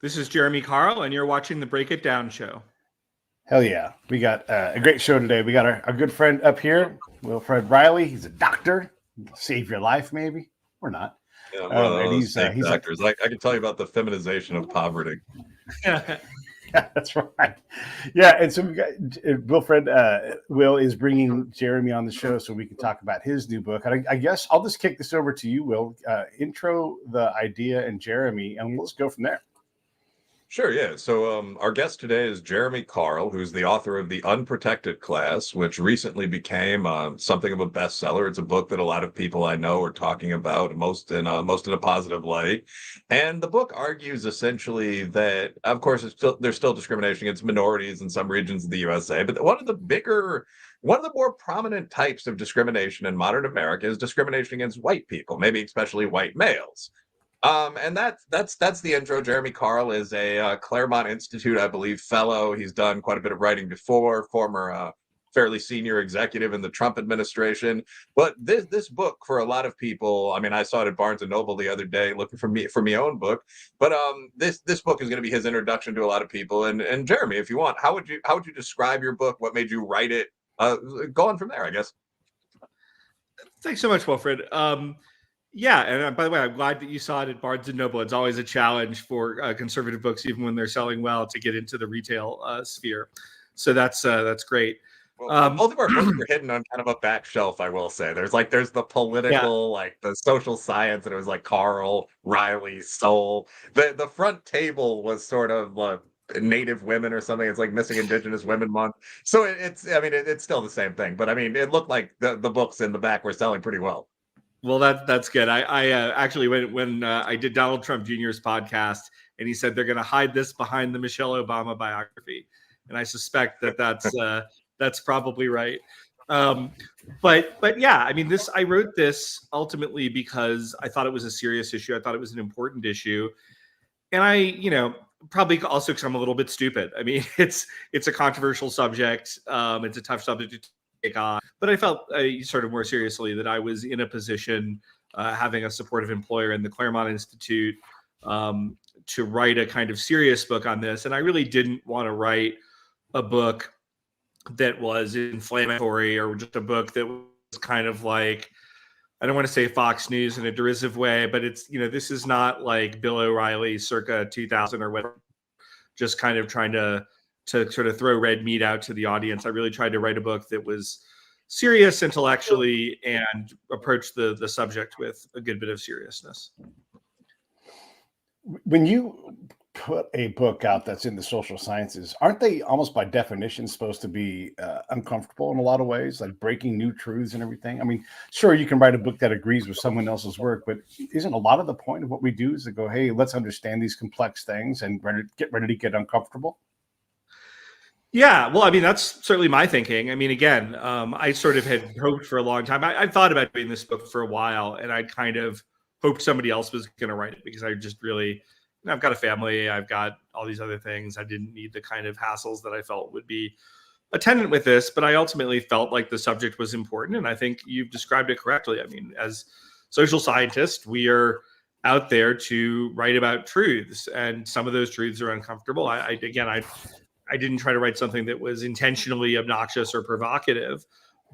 This is Jeremy Carl, and you're watching the Break It Down show. Hell yeah. We got a great show today. We got our good friend up here, Wilfred Reilly. He's a doctor. Save your life, maybe. Or not. Yeah, one of those fake doctors. I can tell you about the feminization of poverty. Yeah, that's right. Yeah, and so we got Wilfred. Will is bringing Jeremy on the show so we can talk about his new book. And I guess I'll just kick this over to you, Will. Intro the idea and Jeremy, and let's go from there. Sure, yeah. So our guest today is Jeremy Carl, who's the author of The Unprotected Class, which recently became something of a bestseller. It's a book that a lot of people I know are talking about, most in a positive light. And the book argues essentially that, of course, there's still discrimination against minorities in some regions of the USA, but one of the more prominent types of discrimination in modern America is discrimination against white people, maybe especially white males. And that's the intro. Jeremy Carl is a Claremont Institute, I believe, fellow. He's done quite a bit of writing before, former fairly senior executive in the Trump administration. But this book, for a lot of people, I mean, I saw it at Barnes and Noble the other day looking for my own book. But this book is going to be his introduction to a lot of people. And Jeremy, if you want, how would you describe your book? What made you write it? Go on from there, I guess. Thanks so much, Wilfred. Yeah, and by the way, I'm glad that you saw it at Barnes and Noble. It's always a challenge for conservative books, even when they're selling well, to get into the retail sphere. So that's great. Well, both of our books are hidden on kind of a back shelf, I will say. There's the political, like the social science, and it was like Carl, Reilly, Soul. The front table was sort of Native women or something. It's like Missing Indigenous Women Month. So it's still the same thing. But I mean, it looked like the books in the back were selling pretty well. Well, that's good. I actually, when I did Donald Trump Jr.'s podcast, and he said they're going to hide this behind the Michelle Obama biography, and I suspect that's probably right. But yeah, I mean, I wrote this ultimately because I thought it was a serious issue. I thought it was an important issue, and I probably also because I'm a little bit stupid. I mean, it's a controversial subject. It's a tough subject to take on, but I felt sort of more seriously that I was in a position, having a supportive employer in the Claremont Institute, to write a kind of serious book on this. And I really didn't want to write a book that was inflammatory or just a book that was kind of like, I don't want to say Fox News in a derisive way, but it's, this is not like Bill O'Reilly circa 2000 or whatever, just kind of trying to sort of throw red meat out to the audience. I really tried to write a book that was serious intellectually and approach the subject with a good bit of seriousness. When you put a book out that's in the social sciences, aren't they almost by definition supposed to be uncomfortable in a lot of ways, like breaking new truths and everything? I mean, sure, you can write a book that agrees with someone else's work, but isn't a lot of the point of what we do is to go, hey, let's understand these complex things and get ready to get uncomfortable? Yeah, well, I mean, that's certainly my thinking. I mean, again, I sort of had hoped for a long time. I thought about doing this book for a while, and I kind of hoped somebody else was going to write it because I just really, I've got a family, I've got all these other things. I didn't need the kind of hassles that I felt would be attendant with this, but I ultimately felt like the subject was important, and I think you've described it correctly. I mean, as social scientists, we are out there to write about truths, and some of those truths are uncomfortable. I didn't try to write something that was intentionally obnoxious or provocative,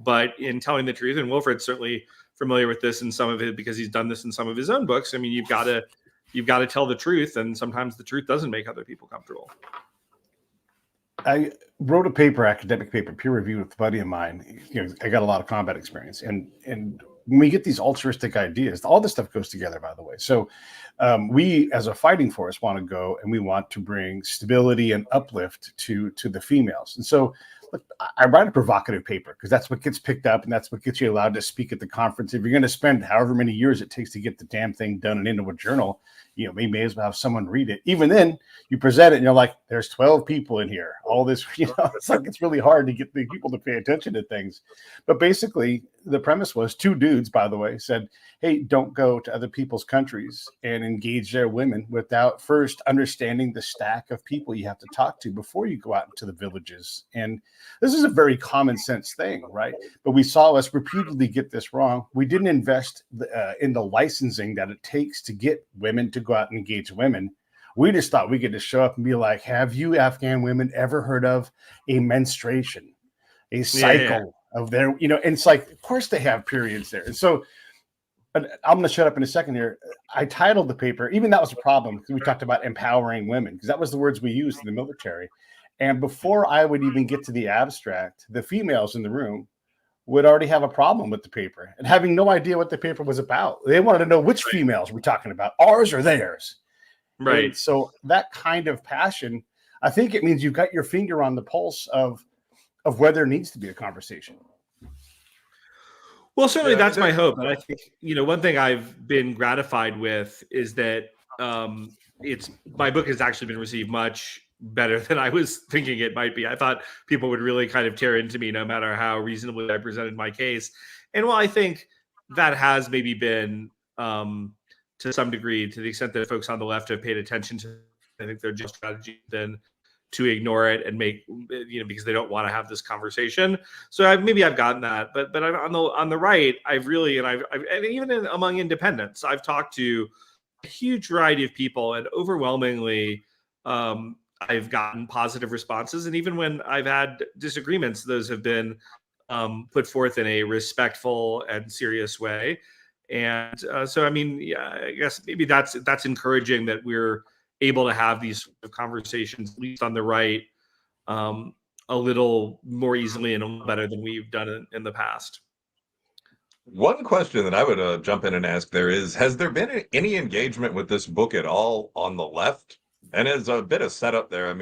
but in telling the truth, and Wilfred's certainly familiar with this in some of it because he's done this in some of his own books. I mean, you've got to tell the truth, and sometimes the truth doesn't make other people comfortable. I wrote a paper, academic paper, peer review with a buddy of mine. I got a lot of combat experience, and when we get these altruistic ideas, all this stuff goes together, by the way. So we, as a fighting force, want to go and we want to bring stability and uplift to the females. And so look, I write a provocative paper because that's what gets picked up and that's what gets you allowed to speak at the conference. If you're going to spend however many years it takes to get the damn thing done and into a journal, we may as well have someone read it. Even then, you present it and you're like, there's 12 people in here. All this, it's like it's really hard to get the people to pay attention to things. But basically, the premise was two dudes, by the way, said, hey, don't go to other people's countries and engage their women without first understanding the stack of people you have to talk to before you go out into the villages. And this is a very common sense thing, right? But we saw us repeatedly get this wrong. We didn't invest in the licensing that it takes to get women to go out and engage women. We just thought we could just show up and be like, have you Afghan women ever heard of a menstruation, a cycle of their, and it's like, of course they have periods there. And so, but I'm going to shut up in a second here. I titled the paper, even that was a problem, because we talked about empowering women, because that was the words we used in the military. And before I would even get to the abstract, the females in the room would already have a problem with the paper and having no idea what the paper was about. They wanted to know which females we're talking about, ours or theirs. Right. And so that kind of passion, I think it means you've got your finger on the pulse of where there needs to be a conversation. Well, certainly that's my hope. And I think, one thing I've been gratified with is that my book has actually been received much better than I was thinking it might be. I thought people would really kind of tear into me no matter how reasonably I presented my case. And while I think that has maybe been to some degree, to the extent that folks on the left have paid attention to, I think their just strategy then to ignore it and make, because they don't want to have this conversation. So maybe I've gotten that, but on the right, I've really, and even among independents, I've talked to a huge variety of people, and overwhelmingly, I've gotten positive responses. And even when I've had disagreements, those have been put forth in a respectful and serious way. And so, I guess maybe that's encouraging that we're able to have these conversations, at least on the right, a little more easily and a little better than we've done in the past. One question that I would jump in and ask there is, has there been any engagement with this book at all on the left? And as a bit of setup there,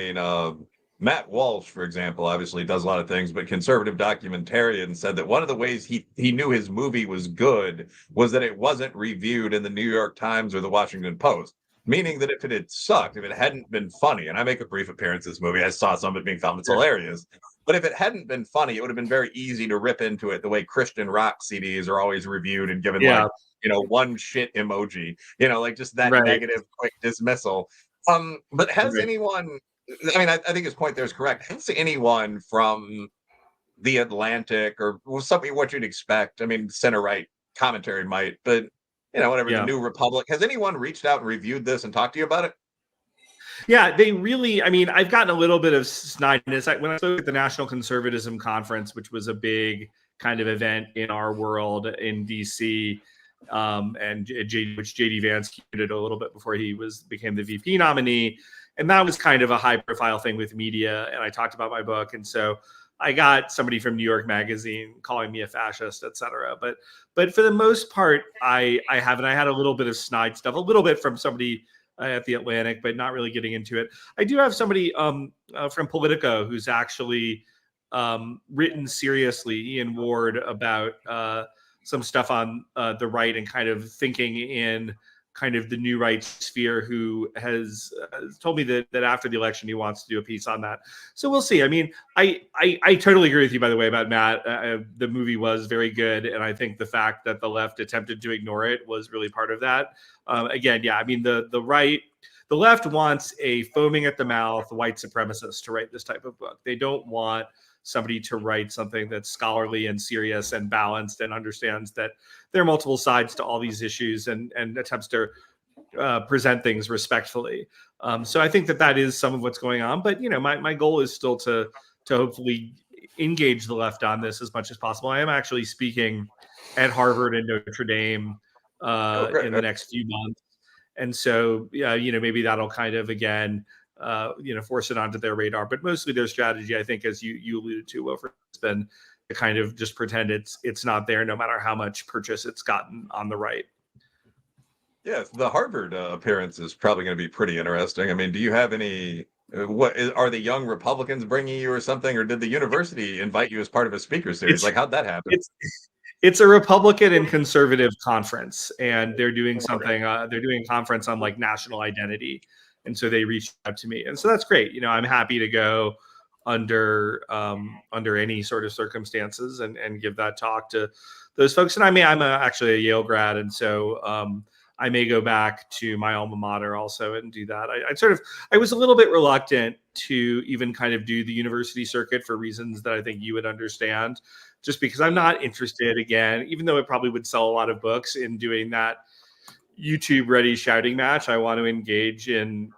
Matt Walsh, for example, obviously does a lot of things, but conservative documentarian said that one of the ways he knew his movie was good was that it wasn't reviewed in the New York Times or the Washington Post. Meaning that if it had sucked, if it hadn't been funny, and I make a brief appearance in this movie, I saw some of it being filmed, it's hilarious. But if it hadn't been funny, it would have been very easy to rip into it the way Christian rock CDs are always reviewed and given one shit emoji, just that negative quick dismissal. But has anyone, I think his point there is correct. Has anyone from The Atlantic or something what you'd expect, center right commentary might, but the New Republic, has anyone reached out and reviewed this and talked to you about it? Yeah, they really, I've gotten a little bit of snidiness. When I spoke at the National Conservatism Conference, which was a big kind of event in our world in DC, which J.D. Vance did a little bit before he became the VP nominee. And that was kind of a high profile thing with media. And I talked about my book. And so I got somebody from New York Magazine calling me a fascist, et cetera. But for the most part, I haven't. I had a little bit of snide stuff, a little bit from somebody at the Atlantic, but not really getting into it. I do have somebody from Politico who's actually written seriously, Ian Ward, about some stuff on the right and kind of thinking in kind of the new right sphere, who has told me that after the election, he wants to do a piece on that. So we'll see. I totally agree with you, by the way, about Matt. The movie was very good. And I think the fact that the left attempted to ignore it was really part of that. The left wants a foaming at the mouth white supremacist to write this type of book. They don't want somebody to write something that's scholarly and serious and balanced and understands that there are multiple sides to all these issues and attempts to present things respectfully. So I think that is some of what's going on. But, my goal is still to hopefully engage the left on this as much as possible. I am actually speaking at Harvard and Notre Dame in the next few months. And so, maybe that'll kind of, again, force it onto their radar. But mostly their strategy, I think, as you alluded to, Wilfred, has been to kind of just pretend it's not there, no matter how much purchase it's gotten on the right. Yes, the Harvard appearance is probably going to be pretty interesting. Do you have any? Are the young Republicans bringing you or something, or did the university invite you as part of a speaker series? How'd that happen? It's a Republican and conservative conference, and they're doing something. They're doing a conference on national identity, and so they reached out to me, and so that's great. I'm happy to go under any sort of circumstances and give that talk to those folks. And I'm actually a Yale grad, and so I may go back to my alma mater also and do that. I was a little bit reluctant to even kind of do the university circuit for reasons that I think you would understand, just because I'm not interested, again, even though it probably would sell a lot of books, in doing that YouTube ready shouting match. I want to engage in,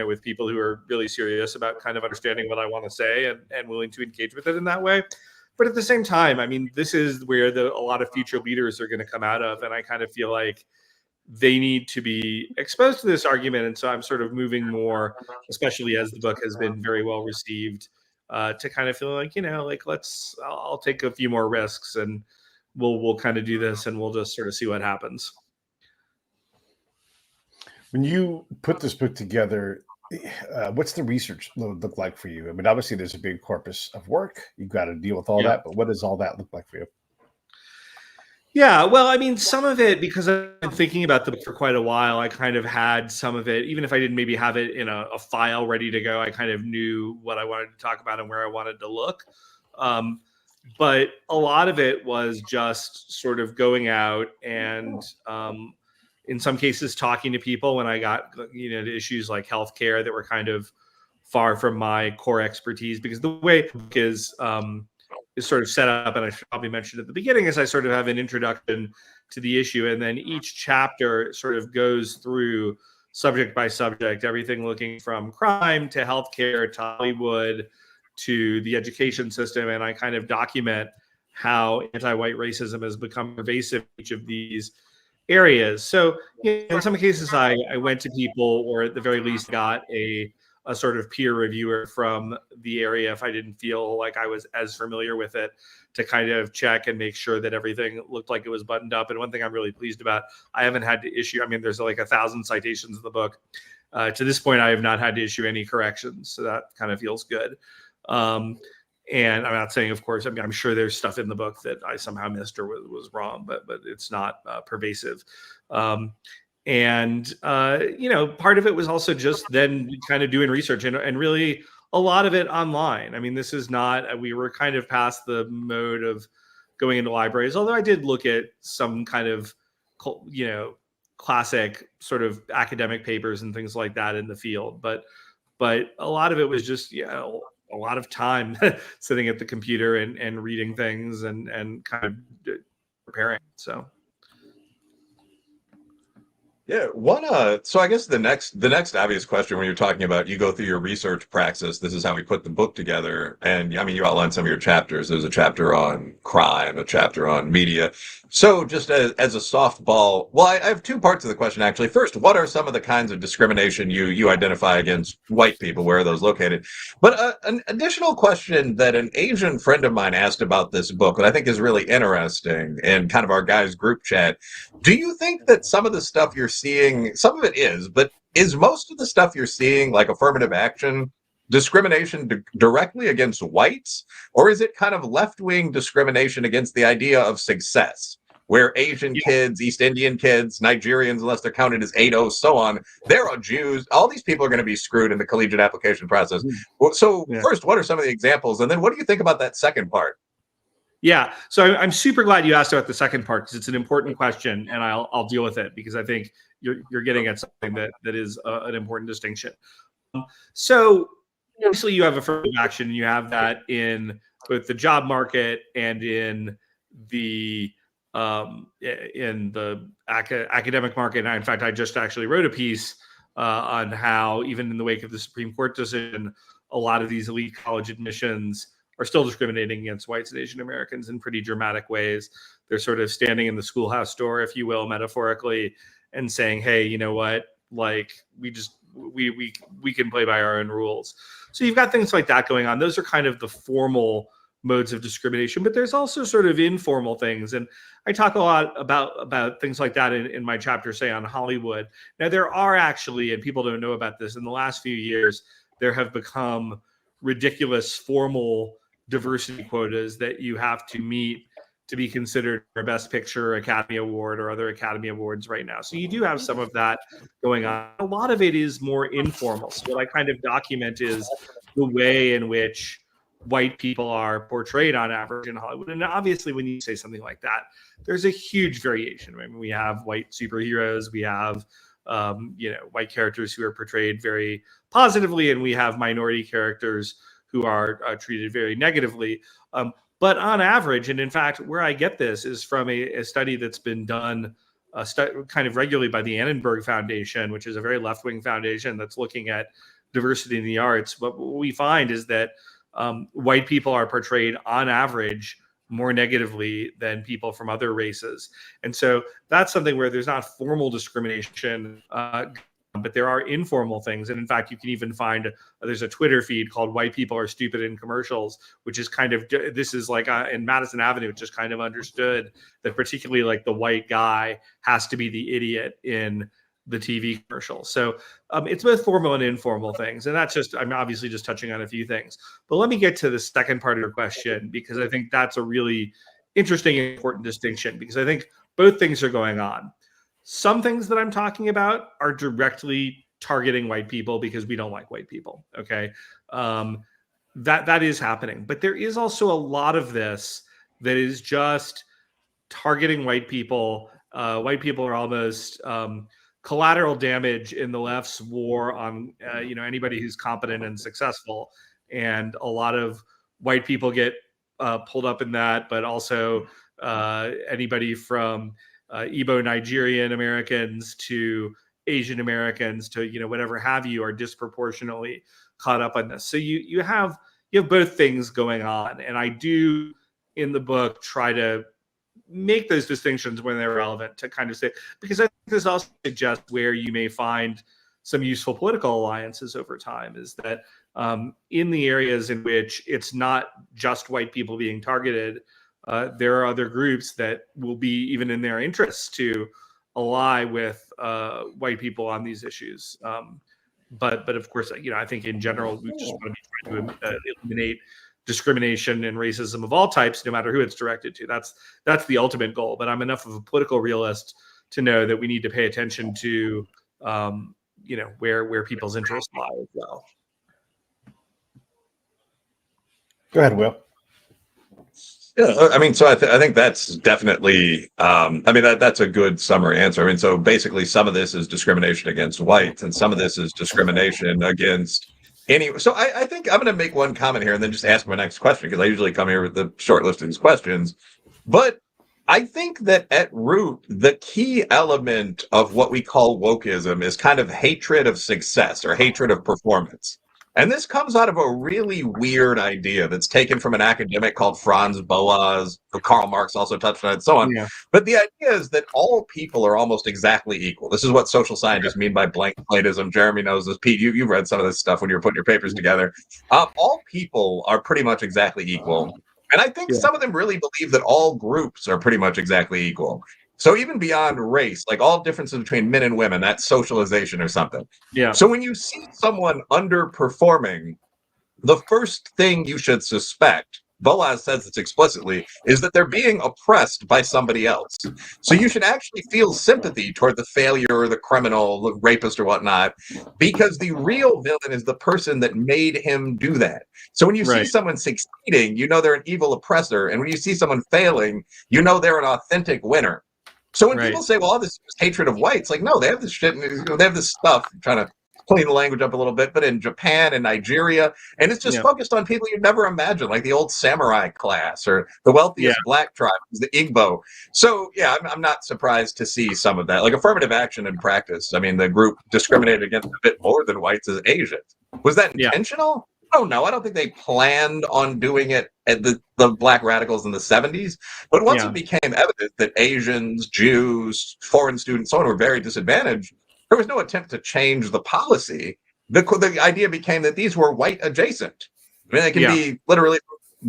with people who are really serious about kind of understanding what I want to say and willing to engage with it in that way. But at the same time, I mean, this is where a lot of future leaders are going to come out of. And I kind of feel like they need to be exposed to this argument. And so I'm sort of moving more, especially as the book has been very well received, to kind of feel like, like I'll take a few more risks and we'll kind of do this and we'll just sort of see what happens. When you put this book together, what's the research load look like for you? I mean, obviously there's a big corpus of work. You've got to deal with all that, but what does all that look like for you? Yeah, well, I mean, some of it, because I've been thinking about the book for quite a while, I kind of had some of it, even if I didn't maybe have it in a file ready to go, I kind of knew what I wanted to talk about and where I wanted to look. But a lot of it was just sort of going out and in some cases talking to people when I got, to issues like healthcare that were kind of far from my core expertise, because the way the book is sort of set up, and I should probably mention at the beginning, is I sort of have an introduction to the issue, and then each chapter sort of goes through subject by subject, everything looking from crime to healthcare to Hollywood to the education system, and I kind of document how anti-white racism has become pervasive in each of these areas. So in some cases, I went to people, or at the very least got a sort of peer reviewer from the area if I didn't feel like I was as familiar with it, to kind of check and make sure that everything looked like it was buttoned up. And one thing I'm really pleased about, I haven't had to issue, I mean, there's like 1,000 citations in the book. To this point, I have not had to issue any corrections. So that kind of feels good. And I'm not saying, of course, I mean, I'm sure there's stuff in the book that I somehow missed or was wrong, but it's not pervasive. And part of it was also just then kind of doing research and really a lot of it online. I mean, this is not, we were kind of past the mode of going into libraries, although I did look at some kind of, classic sort of academic papers and things like that in the field. But a lot of it was just, a lot of time sitting at the computer and reading things and kind of preparing. So. Yeah, so I guess the next obvious question when you're talking about, you go through your research praxis, this is how we put the book together. And I mean, you outlined some of your chapters. There's a chapter on crime, a chapter on media. So just as a softball, well, I have two parts of the question, actually. First, what are some of the kinds of discrimination you identify against white people? Where are those located? But an additional question that an Asian friend of mine asked about this book that I think is really interesting in kind of our guys group chat. Do you think that some of the stuff you're seeing, some of it is, but is most of the stuff you're seeing, like affirmative action, discrimination directly against whites? Or is it kind of left-wing discrimination against the idea of success, where Asian kids, East Indian kids, Nigerians, unless they're counted as ADOs, so on, they're all Jews, all these people are going to be screwed in the collegiate application process. So first, what are some of the examples? And then what do you think about that second part? Yeah, so I'm super glad you asked about the second part, because it's an important question, and I'll deal with it, because I think you're getting at something that is an important distinction. So obviously you have affirmative action, and you have that in both the job market and in the academic market. And in fact, I just actually wrote a piece on how, even in the wake of the Supreme Court decision, a lot of these elite college admissions are still discriminating against whites and Asian Americans in pretty dramatic ways. They're sort of standing in the schoolhouse door, if you will, metaphorically, and saying, hey, you know what, like we can play by our own rules. So you've got things like that going on. Those are kind of the formal modes of discrimination, but there's also sort of informal things. And I talk a lot about things like that in my chapter, say, on Hollywood. Now, there are actually, and people don't know about this, in the last few years, there have become ridiculous formal diversity quotas that you have to meet to be considered for a Best Picture Academy Award or other Academy Awards right now. So you do have some of that going on. A lot of it is more informal. So what I kind of document is the way in which white people are portrayed on average in Hollywood. And obviously, when you say something like that, there's a huge variation. I mean, we have white superheroes, we have white characters who are portrayed very positively, and we have minority characters who are treated very negatively. But on average, and in fact, where I get this is from a study that's been done kind of regularly by the Annenberg Foundation, which is a very left-wing foundation that's looking at diversity in the arts. What we find is that white people are portrayed on average more negatively than people from other races. And so that's something where there's not formal discrimination, but there are informal things. And in fact, you can even find there's a Twitter feed called "White People Are Stupid in Commercials," which is kind of, this is like in Madison Avenue, it's just kind of understood that particularly like the white guy has to be the idiot in the TV commercial. So it's both formal and informal things. And that's just, I'm obviously just touching on a few things. But let me get to the second part of your question, because I think that's a really interesting and important distinction, because I think both things are going on. Some things that I'm talking about are directly targeting white people because we don't like white people. Okay. That is happening. But there is also a lot of this that is just targeting white people. White people are almost collateral damage in the left's war on anybody who's competent and successful, and a lot of white people get pulled up in that, but also anybody from Igbo Nigerian Americans to Asian Americans to whatever have you are disproportionately caught up on this. So you have both things going on, and I do in the book try to make those distinctions when they're relevant, to kind of say, because I think this also suggests where you may find some useful political alliances over time, is that in the areas in which it's not just white people being targeted, there are other groups that will be even in their interests to ally with white people on these issues. But of course, I think in general, we just want to be trying to eliminate discrimination and racism of all types, no matter who it's directed to. That's the ultimate goal. But I'm enough of a political realist to know that we need to pay attention to, where people's interests lie as well. Go ahead, Will. Yeah, I mean, so I think that's definitely, that's a good summary answer. I mean, so basically some of this is discrimination against whites, and some of this is discrimination against so I think I'm going to make one comment here and then just ask my next question, because I usually come here with the short list of these questions. But I think that at root, the key element of what we call wokeism is kind of hatred of success or hatred of performance. And this comes out of a really weird idea that's taken from an academic called Franz Boaz, who Karl Marx also touched on, and so on. Yeah. But the idea is that all people are almost exactly equal. This is what social scientists mean by blank slatism. Jeremy knows this. Pete, you've read some of this stuff when you were putting your papers together. All people are pretty much exactly equal. And I think some of them really believe that all groups are pretty much exactly equal. So even beyond race, like all differences between men and women, that's socialization or something. Yeah. So when you see someone underperforming, the first thing you should suspect, Boaz says this explicitly, is that they're being oppressed by somebody else. So you should actually feel sympathy toward the failure or the criminal, the rapist or whatnot, because the real villain is the person that made him do that. So when you see someone succeeding, you know they're an evil oppressor. And when you see someone failing, you know they're an authentic winner. So when people say, well, all this is hatred of whites, like, no, they have this shit, they have this stuff, I'm trying to clean the language up a little bit, but in Japan and Nigeria, and it's just focused on people you'd never imagine, like the old samurai class or the wealthiest black tribe, the Igbo. So, I'm not surprised to see some of that, like affirmative action in practice. I mean, the group discriminated against a bit more than whites as Asians. Was that intentional? I don't know. I don't think they planned on doing it at the black radicals in the 70s. But once it became evident that Asians, Jews, foreign students, so on were very disadvantaged, there was no attempt to change the policy. The idea became that these were white adjacent. I mean, they can be literally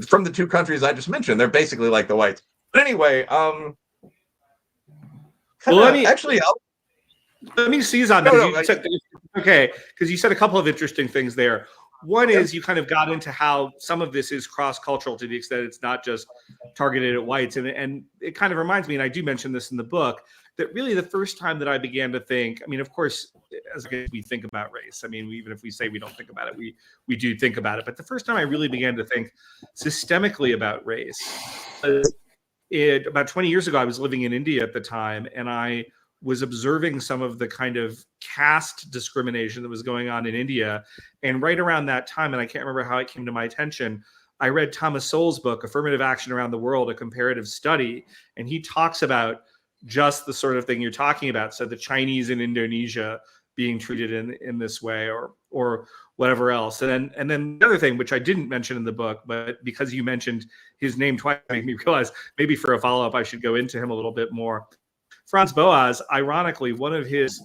from the two countries I just mentioned. They're basically like the whites. But anyway, let me seize on that. Because you said a couple of interesting things there. One is you kind of got into how some of this is cross-cultural to the extent it's not just targeted at whites. And it kind of reminds me, and I do mention this in the book, that really the first time that I began to think, I mean, of course, as we think about race, I mean, even if we say we don't think about it, we do think about it. But the first time I really began to think systemically about race, about 20 years ago, I was living in India at the time, and I was observing some of the kind of caste discrimination that was going on in India. And right around that time, and I can't remember how it came to my attention, I read Thomas Sowell's book, Affirmative Action Around the World, a comparative study. And he talks about just the sort of thing you're talking about. So the Chinese in Indonesia being treated in this way, or whatever else. And then the other thing, which I didn't mention in the book, but because you mentioned his name twice, made me realize maybe for a follow-up I should go into him a little bit more. Franz Boas, ironically, one of his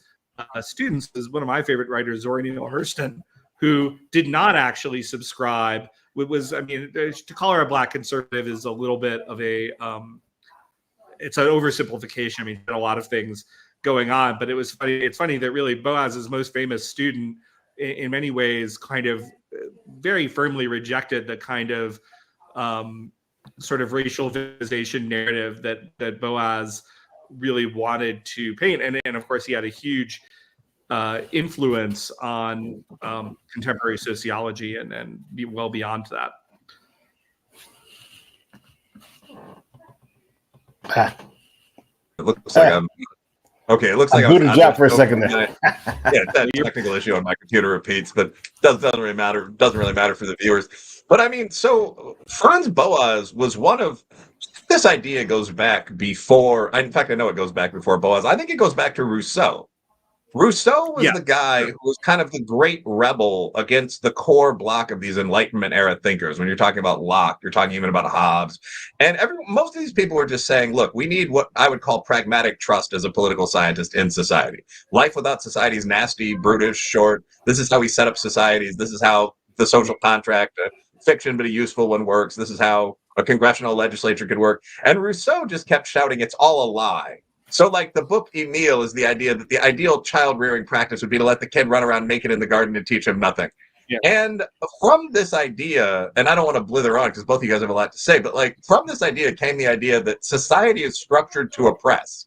students is one of my favorite writers, Zora Neale Hurston, who did not actually subscribe. To call her a Black conservative is a little bit of a it's an oversimplification. I mean, a lot of things going on, but it's funny that really Boaz's most famous student in many ways kind of very firmly rejected the kind of sort of racial victimization narrative that Boaz really wanted to paint. And of course, he had a huge influence on contemporary sociology and well beyond that. It looks like I'm okay. It looks like I'm booted Jack for a second there. Yeah, that technical issue on my computer repeats, but doesn't really matter. Doesn't really matter for the viewers. But I mean, so Franz Boas was one of this idea goes back before. In fact, I know it goes back before Boaz. I think it goes back to Rousseau. Rousseau was the guy who was kind of the great rebel against the core block of these Enlightenment era thinkers. When you're talking about Locke, you're talking even about Hobbes. And most of these people were just saying, look, we need what I would call pragmatic trust as a political scientist in society. Life without society is nasty, brutish, short. This is how we set up societies. This is how the social contract, fiction, but a useful one works. This is how a congressional legislature could work. And Rousseau just kept shouting, it's all a lie. So like the book Emile is the idea that the ideal child rearing practice would be to let the kid run around naked in the garden and teach him nothing. Yeah. And from this idea, and I don't want to blither on because both of you guys have a lot to say, but like from this idea came the idea that society is structured to oppress.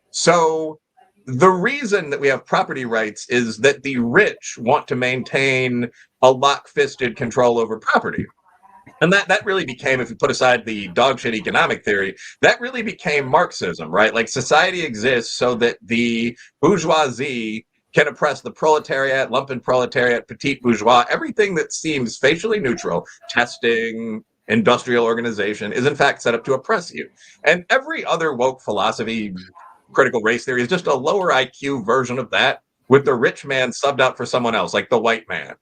So the reason that we have property rights is that the rich want to maintain a lock-fisted control over property. And that really became, if you put aside the dog shit economic theory, that really became Marxism, right? Like society exists so that the bourgeoisie can oppress the proletariat, lumpen proletariat, petite bourgeois, everything that seems facially neutral, testing, industrial organization, is in fact set up to oppress you. And every other woke philosophy, critical race theory, is just a lower IQ version of that, with the rich man subbed out for someone else, like the white man.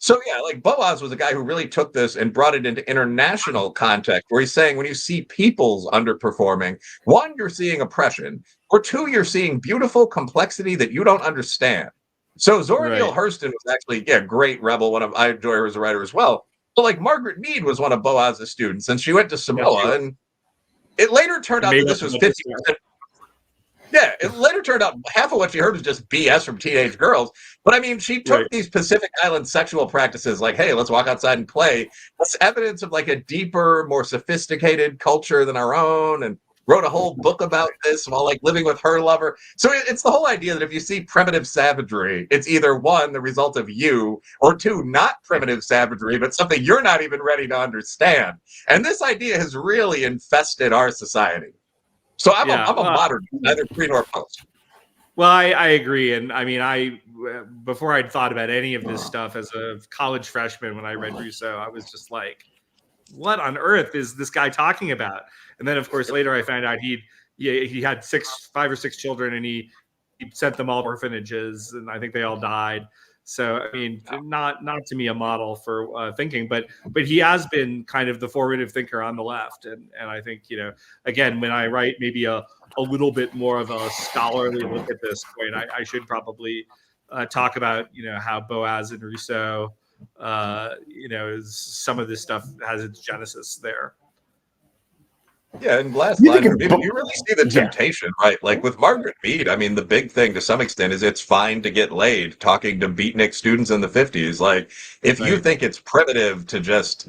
So yeah, like Boaz was a guy who really took this and brought it into international context, where he's saying when you see peoples underperforming, one, you're seeing oppression, or two, you're seeing beautiful complexity that you don't understand. So Zora Neale Hurston was actually, great rebel. I enjoy her as a writer as well. But like Margaret Mead was one of Boaz's students, and she went to Samoa, and it later turned out that this was 50%. Yeah, it later turned out half of what she heard was just BS from teenage girls. But I mean, she took these Pacific Island sexual practices like, hey, let's walk outside and play. That's evidence of like a deeper, more sophisticated culture than our own, and wrote a whole book about this while like living with her lover. So it's the whole idea that if you see primitive savagery, it's either one, the result of you, or two, not primitive savagery, but something you're not even ready to understand. And this idea has really infested our society. So I'm a modern, neither pre nor post. Well, I agree. And I mean, before I'd thought about any of this stuff as a college freshman, when I read Rousseau, I was just like, what on earth is this guy talking about? And then, of course, later I found out he had 5 or 6 children, and he sent them all to orphanages, and I think they all died. So, I mean, not to me a model for thinking, but he has been kind of the formative thinker on the left. And I think, again, when I write maybe a little bit more of a scholarly look at this point, I should probably talk about, how Boaz and Rousseau, some of this stuff has its genesis there. Yeah, and last line, you really see the temptation, right? Like with Margaret Mead, I mean, the big thing to some extent is it's fine to get laid, talking to beatnik students in the 50s. Like, if you think it's primitive to just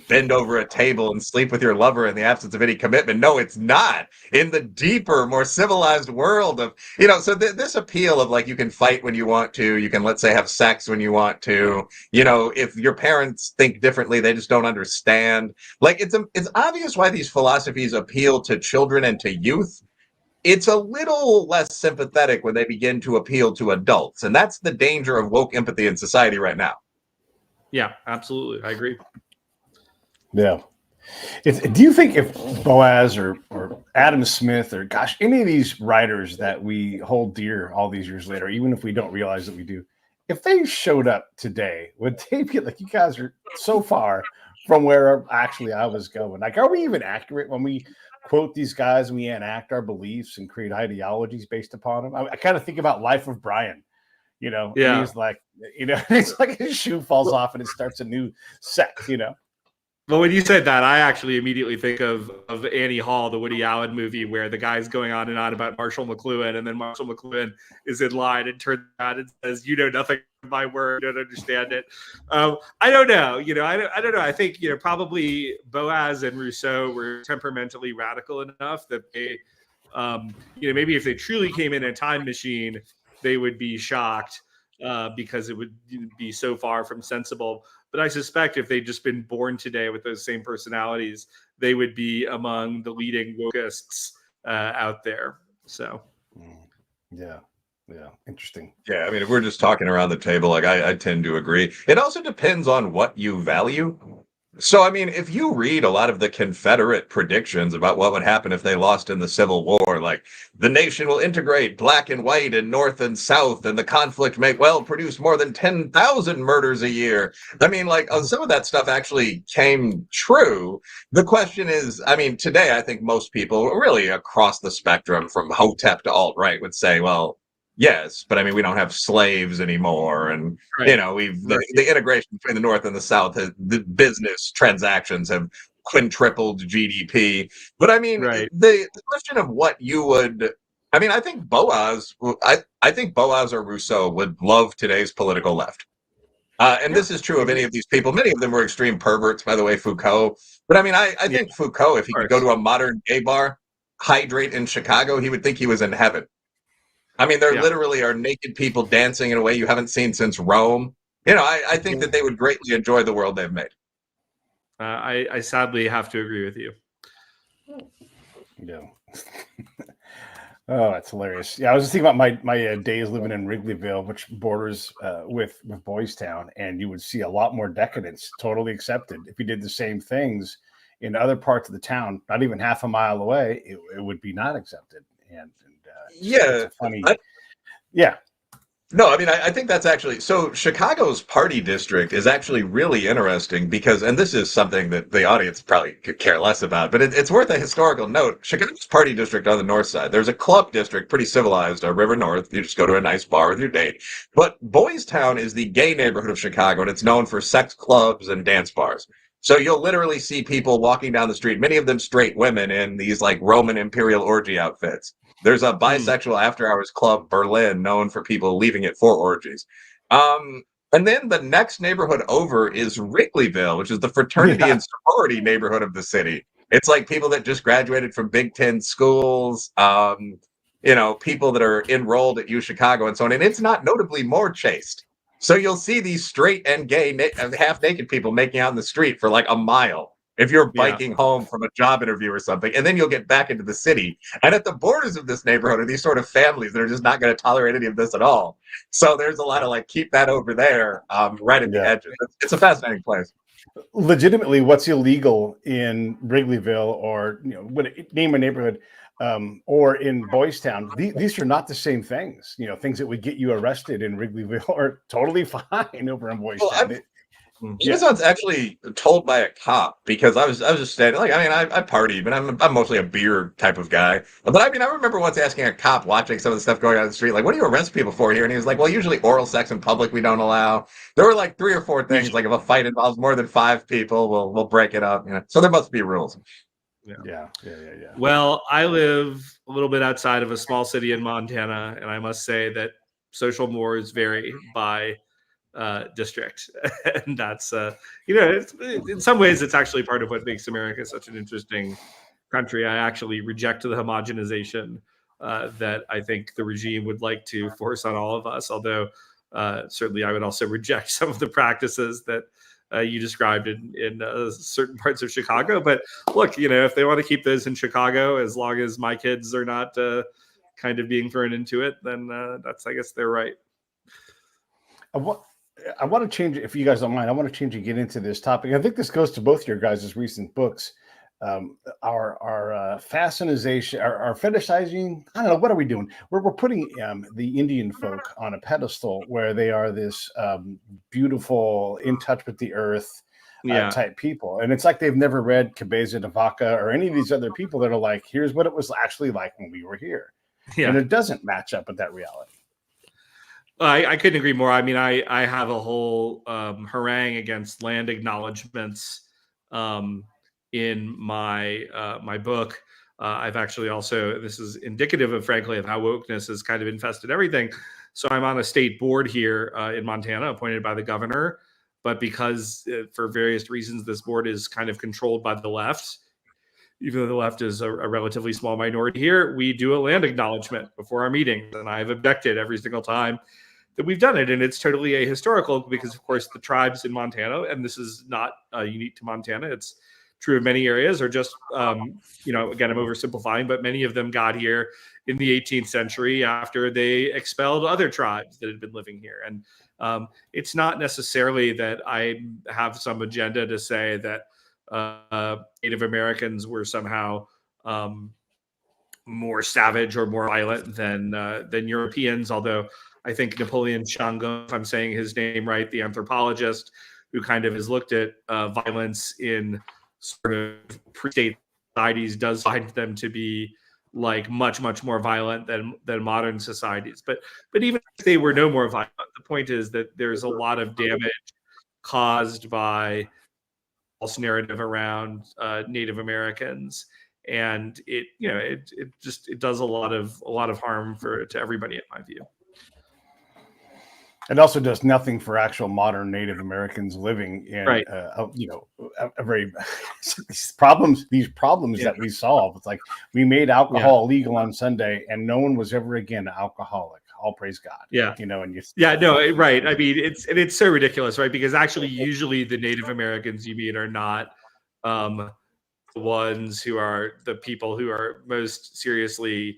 bend over a table and sleep with your lover in the absence of any commitment, no, it's not. In the deeper, more civilized world of, so this appeal of like, you can fight when you want to, you can, let's say, have sex when you want to, if your parents think differently, they just don't understand. Like, it's obvious why these philosophies appeal to children and to youth. It's a little less sympathetic when they begin to appeal to adults. And that's the danger of woke empathy in society right now. Yeah, absolutely. I agree. Yeah. Do you think if Boaz or Adam Smith or gosh, any of these writers that we hold dear all these years later, even if we don't realize that we do, if they showed up today, would they be like, you guys are so far from where actually I was going? Like, are we even accurate when we quote these guys and we enact our beliefs and create ideologies based upon them? I kind of think about Life of Brian. And he's like, it's like his shoe falls off and it starts a new sect, Well, when you said that, I actually immediately think of Annie Hall, the Woody Allen movie, where the guy's going on and on about Marshall McLuhan, and then Marshall McLuhan is in line and turns around and says, "You know nothing of my word, you don't understand it." I don't know. I don't know. I think probably Boaz and Rousseau were temperamentally radical enough that they, maybe if they truly came in a time machine, they would be shocked because it would be so far from sensible. But I suspect if they'd just been born today with those same personalities, they would be among the leading wokeists out there. So, yeah, interesting. Yeah, I mean, if we're just talking around the table, like I tend to agree. It also depends on what you value. So, I mean, if you read a lot of the Confederate predictions about what would happen if they lost in the Civil War, like the nation will integrate black and white and North and South, and the conflict may produce more than 10,000 murders a year. I mean, some of that stuff actually came true. The question is, I mean, today, I think most people really across the spectrum from Hotep to alt-right would say, well, yes, but I mean, we don't have slaves anymore, and right. The integration between the North and the South, the business transactions have quintupled GDP. But I mean, the question of what you would, I mean, I think Boaz or Rousseau would love today's political left. And this is true of any of these people. Many of them were extreme perverts, by the way, Foucault. But I mean, I think Foucault, if he could go to a modern gay bar, hydrate in Chicago, he would think he was in heaven. I mean, there literally are naked people dancing in a way you haven't seen since Rome. I think that they would greatly enjoy the world they've made. I sadly have to agree with you. Yeah. Oh, that's hilarious. Yeah, I was just thinking about my days living in Wrigleyville, which borders with Boys Town, and you would see a lot more decadence, totally accepted. If you did the same things in other parts of the town, not even half a mile away, it would be not accepted. And it's funny. No, I mean, I think that's actually, so Chicago's party district is actually really interesting because, and this is something that the audience probably could care less about, but it's worth a historical note. Chicago's party district on the north side, there's a club district, pretty civilized, River North. You just go to a nice bar with your date. But Boys Town is the gay neighborhood of Chicago, and it's known for sex clubs and dance bars. So you'll literally see people walking down the street, many of them straight women in these like Roman imperial orgy outfits. There's a bisexual after-hours club, Berlin, known for people leaving it for orgies. And then the next neighborhood over is Wrigleyville, which is the fraternity and sorority neighborhood of the city. It's like people that just graduated from Big Ten schools, people that are enrolled at UChicago and so on. And it's not notably more chaste. So you'll see these straight and gay half-naked people making out in the street for like a mile if you're biking home from a job interview or something, and then you'll get back into the city. And at the borders of this neighborhood are these sort of families that are just not going to tolerate any of this at all. So there's a lot of like, keep that over there, right at the edges. It's a fascinating place. Legitimately, what's illegal in Wrigleyville or name a neighborhood or in Boys Town, these are not the same things. Things that would get you arrested in Wrigleyville are totally fine over in Boys Town. This one's actually told by a cop because I was just standing I party, but I'm mostly a beer type of guy. But I mean, I remember once asking a cop watching some of the stuff going on in the street, like, what do you arrest people for here? And he was like, well, usually oral sex in public we don't allow. There were like 3 or 4 things, like if a fight involves more than 5 people, we'll break it up. So there must be rules. Yeah. Well, I live a little bit outside of a small city in Montana, and I must say that social mores vary by district, and that's in some ways it's actually part of what makes America such an interesting country. I actually reject the homogenization that I think the regime would like to force on all of us, although certainly I would also reject some of the practices that you described in certain parts of Chicago. But look, if they want to keep those in Chicago, as long as my kids are not kind of being thrown into it, then that's, I guess, they're right. I want to change, if you guys don't mind, I want to change and get into this topic. I think this goes to both your guys' recent books. Our fascination, our fetishizing. I don't know, what are we doing? We're putting the Indian folk on a pedestal where they are this beautiful, in touch with the earth type people, and it's like they've never read Cabeza de Vaca or any of these other people that are like, here's what it was actually like when we were here, and it doesn't match up with that reality. I couldn't agree more. I mean, I have a whole harangue against land acknowledgments in my my book. I've actually also, this is indicative of, frankly, of how wokeness has kind of infested everything. So I'm on a state board here in Montana, appointed by the governor, but because for various reasons this board is kind of controlled by the left, even though the left is a relatively small minority here, we do a land acknowledgement before our meetings, and I've objected every single time that we've done it. And it's totally ahistorical because, of course, the tribes in Montana, and this is not unique to Montana, it's true of many areas, are just, you know, again, I'm oversimplifying, but many of them got here in the 18th century after they expelled other tribes that had been living here. And it's not necessarily that I have some agenda to say that Native Americans were somehow more savage or more violent than Europeans, although I think Napoleon Shango, if I'm saying his name right, the anthropologist who kind of has looked at violence in sort of pre-state societies, does find them to be like much more violent than modern societies. But even if they were no more violent, the point is that there's a lot of damage caused by false narrative around Native Americans, and it does a lot of harm to everybody, in my view. It also does nothing for actual modern Native Americans living in, a very these problems that we solve. It's like we made alcohol illegal on Sunday, and no one was ever again alcoholic. All praise God. Yeah, you know, and right. I mean, it's so ridiculous, right? Because actually, usually the Native Americans you meet are not the ones who are the people who are most seriously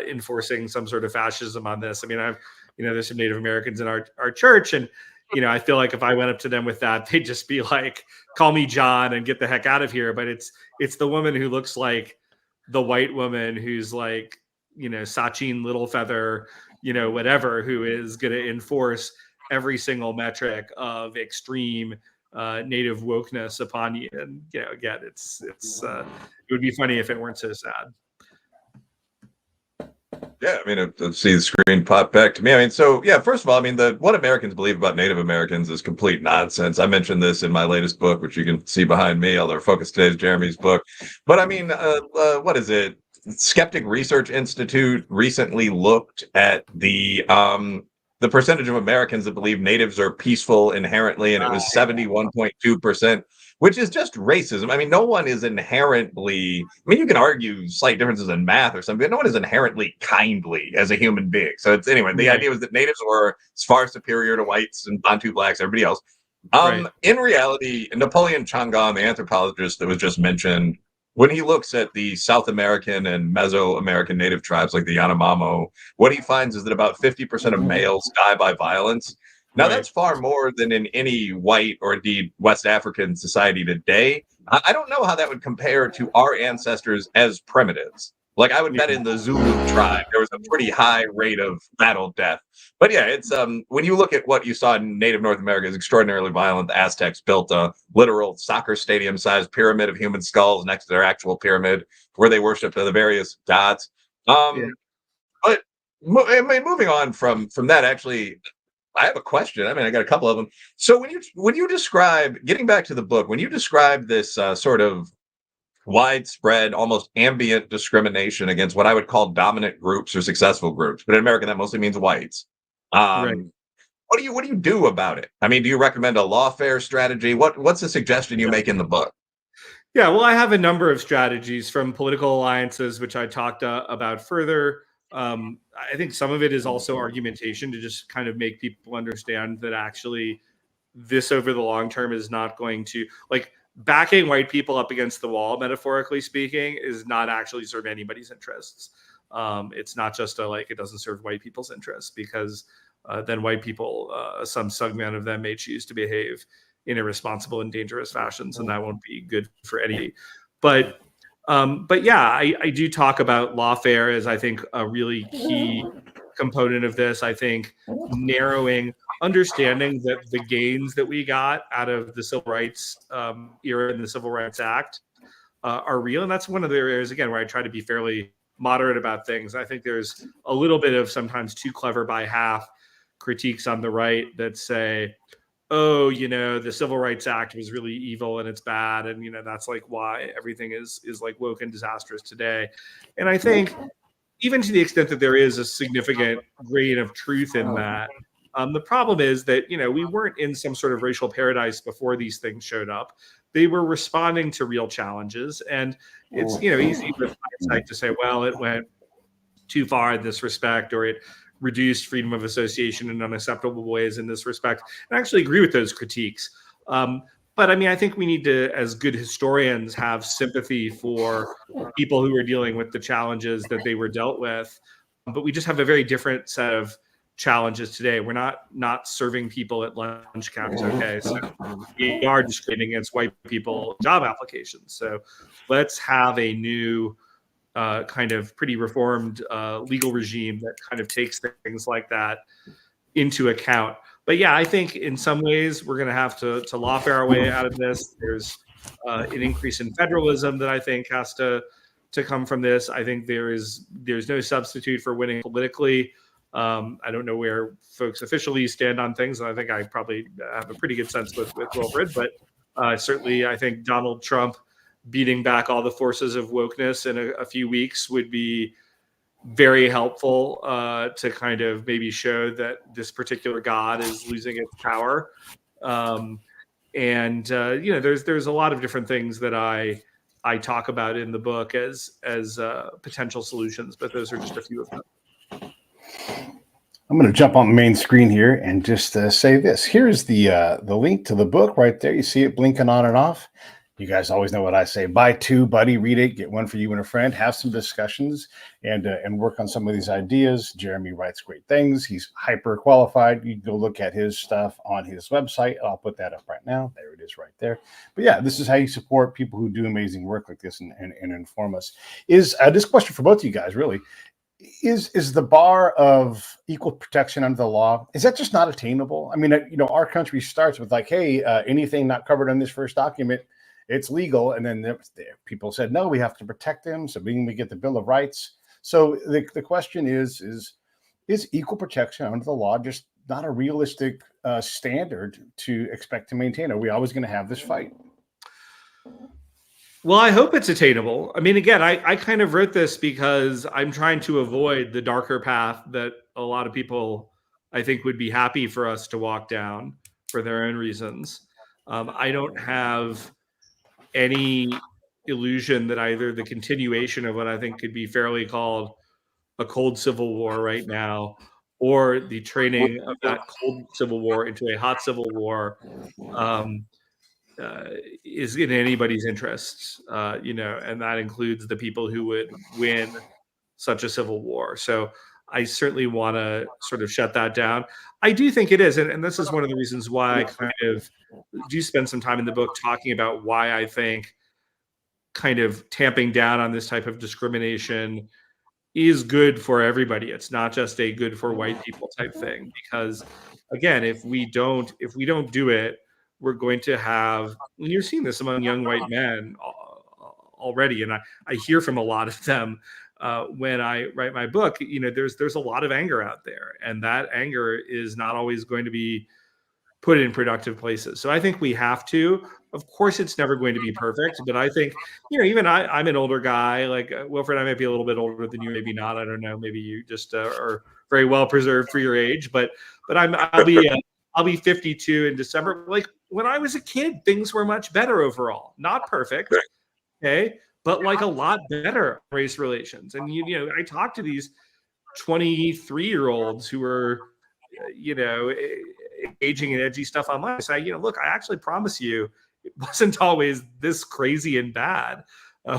enforcing some sort of fascism on this. I mean, there's some Native Americans in our church, and I feel like if I went up to them with that, they'd just be like, "Call me John and get the heck out of here." But it's the woman who looks like the white woman who's like, Sachin Littlefeather, whatever, who is going to enforce every single metric of extreme Native wokeness upon you. And again, it would be funny if it weren't so sad. Yeah, I mean, I see the screen pop back to me. I mean, so yeah, first of all, I mean, what Americans believe about Native Americans is complete nonsense. I mentioned this in my latest book, which you can see behind me, although our focus today is Jeremy's book. But I mean, what is it? Skeptic Research Institute recently looked at the percentage of Americans that believe natives are peaceful inherently, and it was 71.2%. Which is just racism. I mean, no one is inherently, I mean, you can argue slight differences in math or something, but no one is inherently kindly as a human being. So it's, anyway, the idea was that natives were far superior to whites and Bantu blacks, everybody else. In reality, Napoleon Changan, the anthropologist that was just mentioned, when he looks at the South American and Mesoamerican native tribes like the Yanomamo, what he finds is that about 50% of males die by violence. Now, that's far more than in any white or indeed West African society today. I don't know how that would compare to our ancestors as primitives. Like, I would bet in the Zulu tribe, there was a pretty high rate of battle death. But yeah, it's when you look at what you saw in Native North America is extraordinarily violent. The Aztecs built a literal soccer stadium-sized pyramid of human skulls next to their actual pyramid where they worshipped the various gods. But moving on from that, actually, I have a question. I mean, I got a couple of them. So when you describe, getting back to the book, when you describe this sort of widespread, almost ambient discrimination against what I would call dominant groups or successful groups, but in America that mostly means whites. What do you do about it? I mean, do you recommend a lawfare strategy? What's the suggestion you make in the book? Yeah, well, I have a number of strategies, from political alliances, which I talked about further. I think some of it is also argumentation to just kind of make people understand that actually this over the long term is not going to, like, backing white people up against the wall, metaphorically speaking, is not actually serve anybody's interests. It's not just it doesn't serve white people's interests, because than white people. Some segment of them may choose to behave in irresponsible and dangerous fashions, and that won't be good for anybody. But yeah, I do talk about lawfare as I think a really key component of this. I think narrowing, understanding that the gains that we got out of the civil rights era and the Civil Rights Act are real, and that's one of the areas again where I try to be fairly moderate about things. I think there's a little bit of sometimes too clever by half critiques on the right that say, oh, the Civil Rights Act was really evil and it's bad, and that's like why everything is like woke and disastrous today. And I think even to the extent that there is a significant grain of truth in that, the problem is that we weren't in some sort of racial paradise before these things showed up. They were responding to real challenges, and it's easy with hindsight to say, well, it went too far in this respect, or it reduced freedom of association in unacceptable ways in this respect. And I actually agree with those critiques. But I mean, I think we need to, as good historians, have sympathy for people who are dealing with the challenges that they were dealt with. But we just have a very different set of challenges today. We're not serving people at lunch counters, okay? So we are discriminating against white people job applications. So let's have a new kind of pretty reformed legal regime that kind of takes things like that into account. But yeah, I think in some ways we're going to have to lawfare our way out of this. There's an increase in federalism that I think has to come from this. I think there's no substitute for winning politically. I don't know where folks officially stand on things, and I think I probably have a pretty good sense with Wilfred, but certainly I think Donald Trump beating back all the forces of wokeness in a few weeks would be very helpful to kind of maybe show that this particular god is losing its power. There's a lot of different things that I talk about in the book as potential solutions, but those are just a few of them. I'm going to jump on the main screen here and just say this. Here's the link to the book right there. You see it blinking on and off. You guys always know what I say. Buy two, buddy, read it, get one for you and a friend, have some discussions and work on some of these ideas. Jeremy writes great things. He's hyper qualified. You can go look at his stuff on his website. I'll put that up right now. There it is right there. But yeah, this is how you support people who do amazing work like this and inform us. Is this question for both of you guys, really? Is the bar of equal protection under the law, is that just not attainable? I mean, our country starts with like, hey, anything not covered in this first document, it's legal. And then people said, no, we have to protect them. So we get the Bill of Rights. So the question is equal protection under the law just not a realistic standard to expect to maintain? Are we always going to have this fight? Well, I hope it's attainable. I mean, again, I kind of wrote this because I'm trying to avoid the darker path that a lot of people, I think, would be happy for us to walk down for their own reasons. I don't have any illusion that either the continuation of what I think could be fairly called a cold civil war right now, or the training of that cold civil war into a hot civil war, is in anybody's interests, and that includes the people who would win such a civil war. So I certainly want to sort of shut that down. I do think it is, and this is one of the reasons why I kind of do spend some time in the book talking about why I think kind of tamping down on this type of discrimination is good for everybody. It's not just a good for white people type thing, because again, if we don't do it, we're going to have, and you're seeing this among young white men already, and I hear from a lot of them when I write my book. There's a lot of anger out there, and that anger is not always going to be put in productive places. So I think we have to. Of course, it's never going to be perfect, but I think, even I'm an older guy. Like Wilfred, I might be a little bit older than you, maybe not. I don't know. Maybe you just are very well preserved for your age. But I'll be 52 in December. Like when I was a kid, things were much better overall. Not perfect, okay, but like a lot better race relations. And I talk to these 23-year-olds who are, engaging in edgy stuff online. I say, look, I actually promise you, it wasn't always this crazy and bad.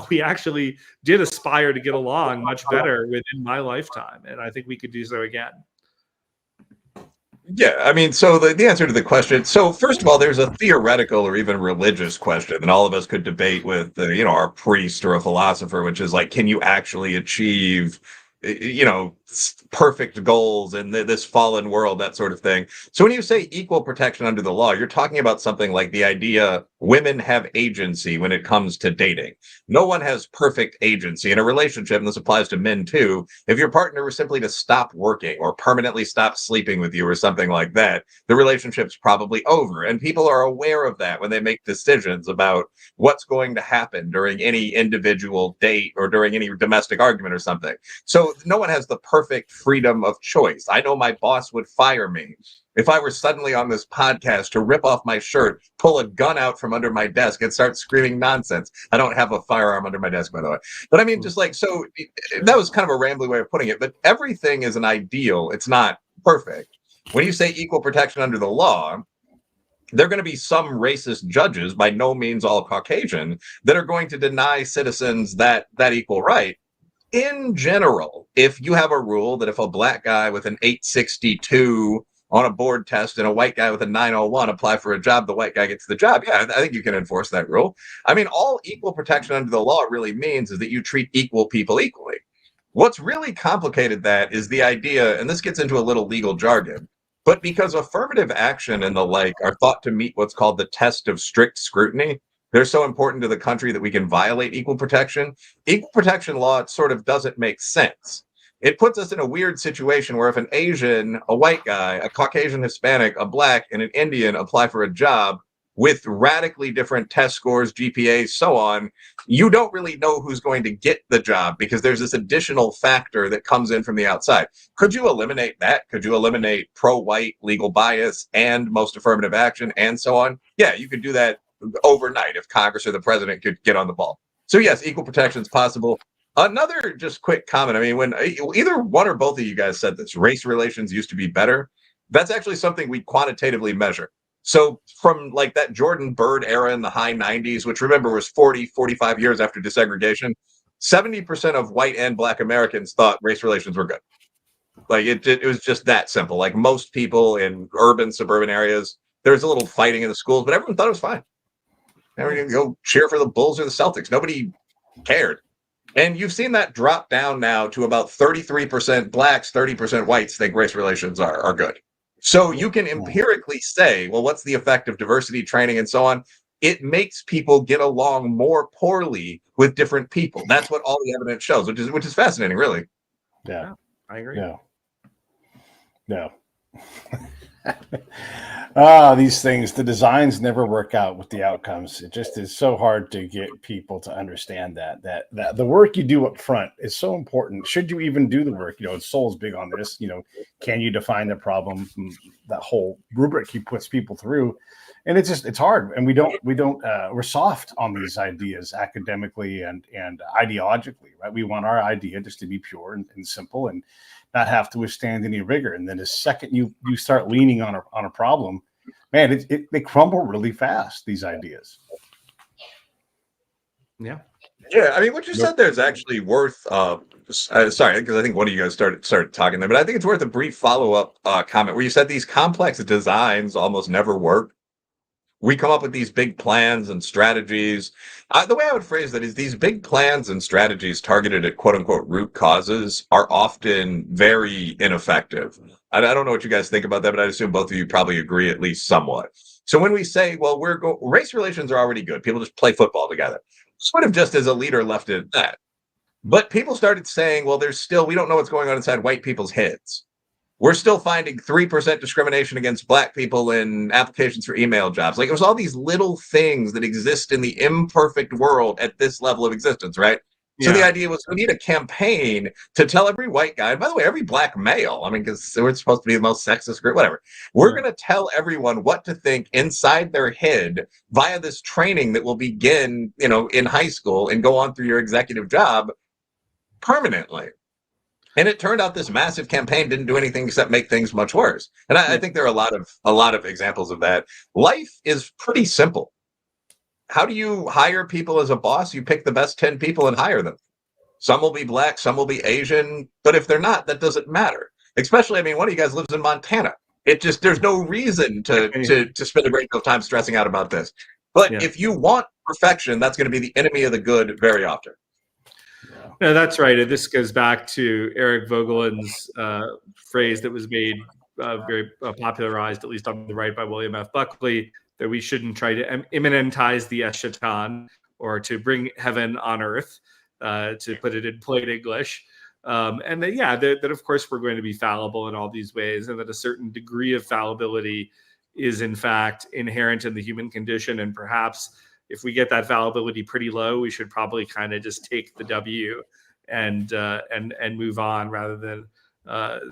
We actually did aspire to get along much better within my lifetime, and I think we could do so again. Yeah, I mean, so the answer to the question. So first of all, there's a theoretical or even religious question, and all of us could debate with, our priest or a philosopher, which is like, can you actually achieve, perfect goals in this fallen world, that sort of thing. So when you say equal protection under the law, you're talking about something like the idea women have agency when it comes to dating. No one has perfect agency in a relationship, and this applies to men too. If your partner was simply to stop working or permanently stop sleeping with you or something like that, the relationship's probably over. And people are aware of that when they make decisions about what's going to happen during any individual date or during any domestic argument or something. So no one has the perfect freedom of choice. I know my boss would fire me if I were suddenly on this podcast to rip off my shirt, pull a gun out from under my desk, and start screaming nonsense. I don't have a firearm under my desk, by the way. But I mean, just like, so that was kind of a rambling way of putting it, but everything is an ideal. It's not perfect. When you say equal protection under the law, there are going to be some racist judges, by no means all Caucasian, that are going to deny citizens that equal right. In general, if you have a rule that if a black guy with an 862 on a board test and a white guy with a 901 apply for a job, the white guy gets the job. Yeah, I think you can enforce that rule. I mean, all equal protection under the law really means is that you treat equal people equally. What's really complicated that is the idea, and this gets into a little legal jargon, but because affirmative action and the like are thought to meet what's called the test of strict scrutiny, they're so important to the country that we can violate equal protection. Equal protection law sort of doesn't make sense. It puts us in a weird situation where if an Asian, a white guy, a Caucasian Hispanic, a black, and an Indian apply for a job with radically different test scores, GPAs, so on, you don't really know who's going to get the job because there's this additional factor that comes in from the outside. Could you eliminate that? Could you eliminate pro-white legal bias and most affirmative action and so on? Yeah, you could do that overnight if Congress or the president could get on the ball. So yes, equal protection is possible. Another just quick comment. I mean, when either one or both of you guys said this, race relations used to be better. That's actually something we quantitatively measure. So from like that Jordan Bird era in the high 90s, which remember was 40, 45 years after desegregation, 70% of white and black Americans thought race relations were good. Like it was just that simple. Like most people in urban, suburban areas, there's a little fighting in the schools, but everyone thought it was fine. Everyone go cheer for the Bulls or the Celtics. Nobody cared. And you've seen that drop down now to about 33% blacks, 30% whites think race relations are good. So you can empirically say, well, what's the effect of diversity training and so on? It makes people get along more poorly with different people. That's what all the evidence shows, which is fascinating, really. Yeah, I agree. No. These things, the designs never work out with the outcomes. It just is so hard to get people to understand that the work you do up front is so important. Should you even do the work? Soul's big on this. Can you define the problem? That whole rubric he puts people through, and it's hard. And we're soft on these ideas academically and ideologically, right? We want our idea just to be pure and simple and not have to withstand any rigor. And then the second you start leaning on a problem, man, they crumble really fast, these ideas. Yeah. I mean, what you said there is actually worth. Sorry, because I think one of you guys started talking there, but I think it's worth a brief follow-up comment where you said these complex designs almost never work. We come up with these big plans and strategies. The way I would phrase that is these big plans and strategies targeted at quote unquote root causes are often very ineffective. I don't know what you guys think about that, but I assume both of you probably agree at least somewhat. So when we say, well, race relations are already good, people just play football together, sort of just as a leader left it at that. But people started saying, well, we don't know what's going on inside white people's heads. We're still finding 3% discrimination against black people in applications for email jobs. Like it was all these little things that exist in the imperfect world at this level of existence, right? So the idea was we need a campaign to tell every white guy, and by the way, every black male, I mean, because we're supposed to be the most sexist group, whatever. We're going to tell everyone what to think inside their head via this training that will begin, in high school and go on through your executive job permanently. And it turned out this massive campaign didn't do anything except make things much worse. And I think there are a lot of examples of that. Life is pretty simple. How do you hire people as a boss? You pick the best 10 people and hire them. Some will be black, some will be Asian, but if they're not, that doesn't matter. Especially, I mean, one of you guys lives in Montana. It just, there's no reason to spend a great deal of time stressing out about this. But if you want perfection, that's going to be the enemy of the good very often. No, that's right. And this goes back to Eric Voegelin's phrase that was made very popularized, at least on the right, by William F. Buckley, that we shouldn't try to immanentize the eschaton, or to bring heaven on earth, to put it in plain English. And that of course we're going to be fallible in all these ways, and that a certain degree of fallibility is in fact inherent in the human condition. And perhaps if we get that fallibility pretty low, we should probably kind of just take the W and move on, rather than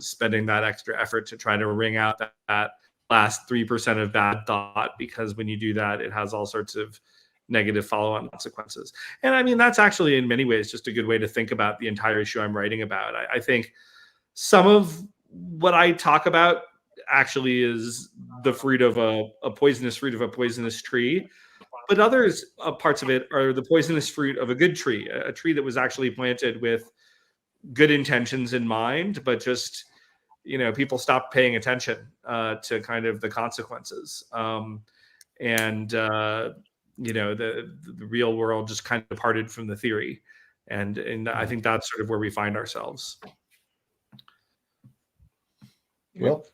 spending that extra effort to try to wring out that last 3% of bad thought, because when you do that, it has all sorts of negative follow-on consequences. And I mean, that's actually in many ways just a good way to think about the entire issue I'm writing about. I think some of what I talk about actually is the fruit of a poisonous fruit of a poisonous tree, but others parts of it are the poisonous fruit of a good tree, a tree that was actually planted with good intentions in mind, but just, people stopped paying attention to kind of the consequences. The real world just kind of departed from the theory. And I think that's sort of where we find ourselves. Well,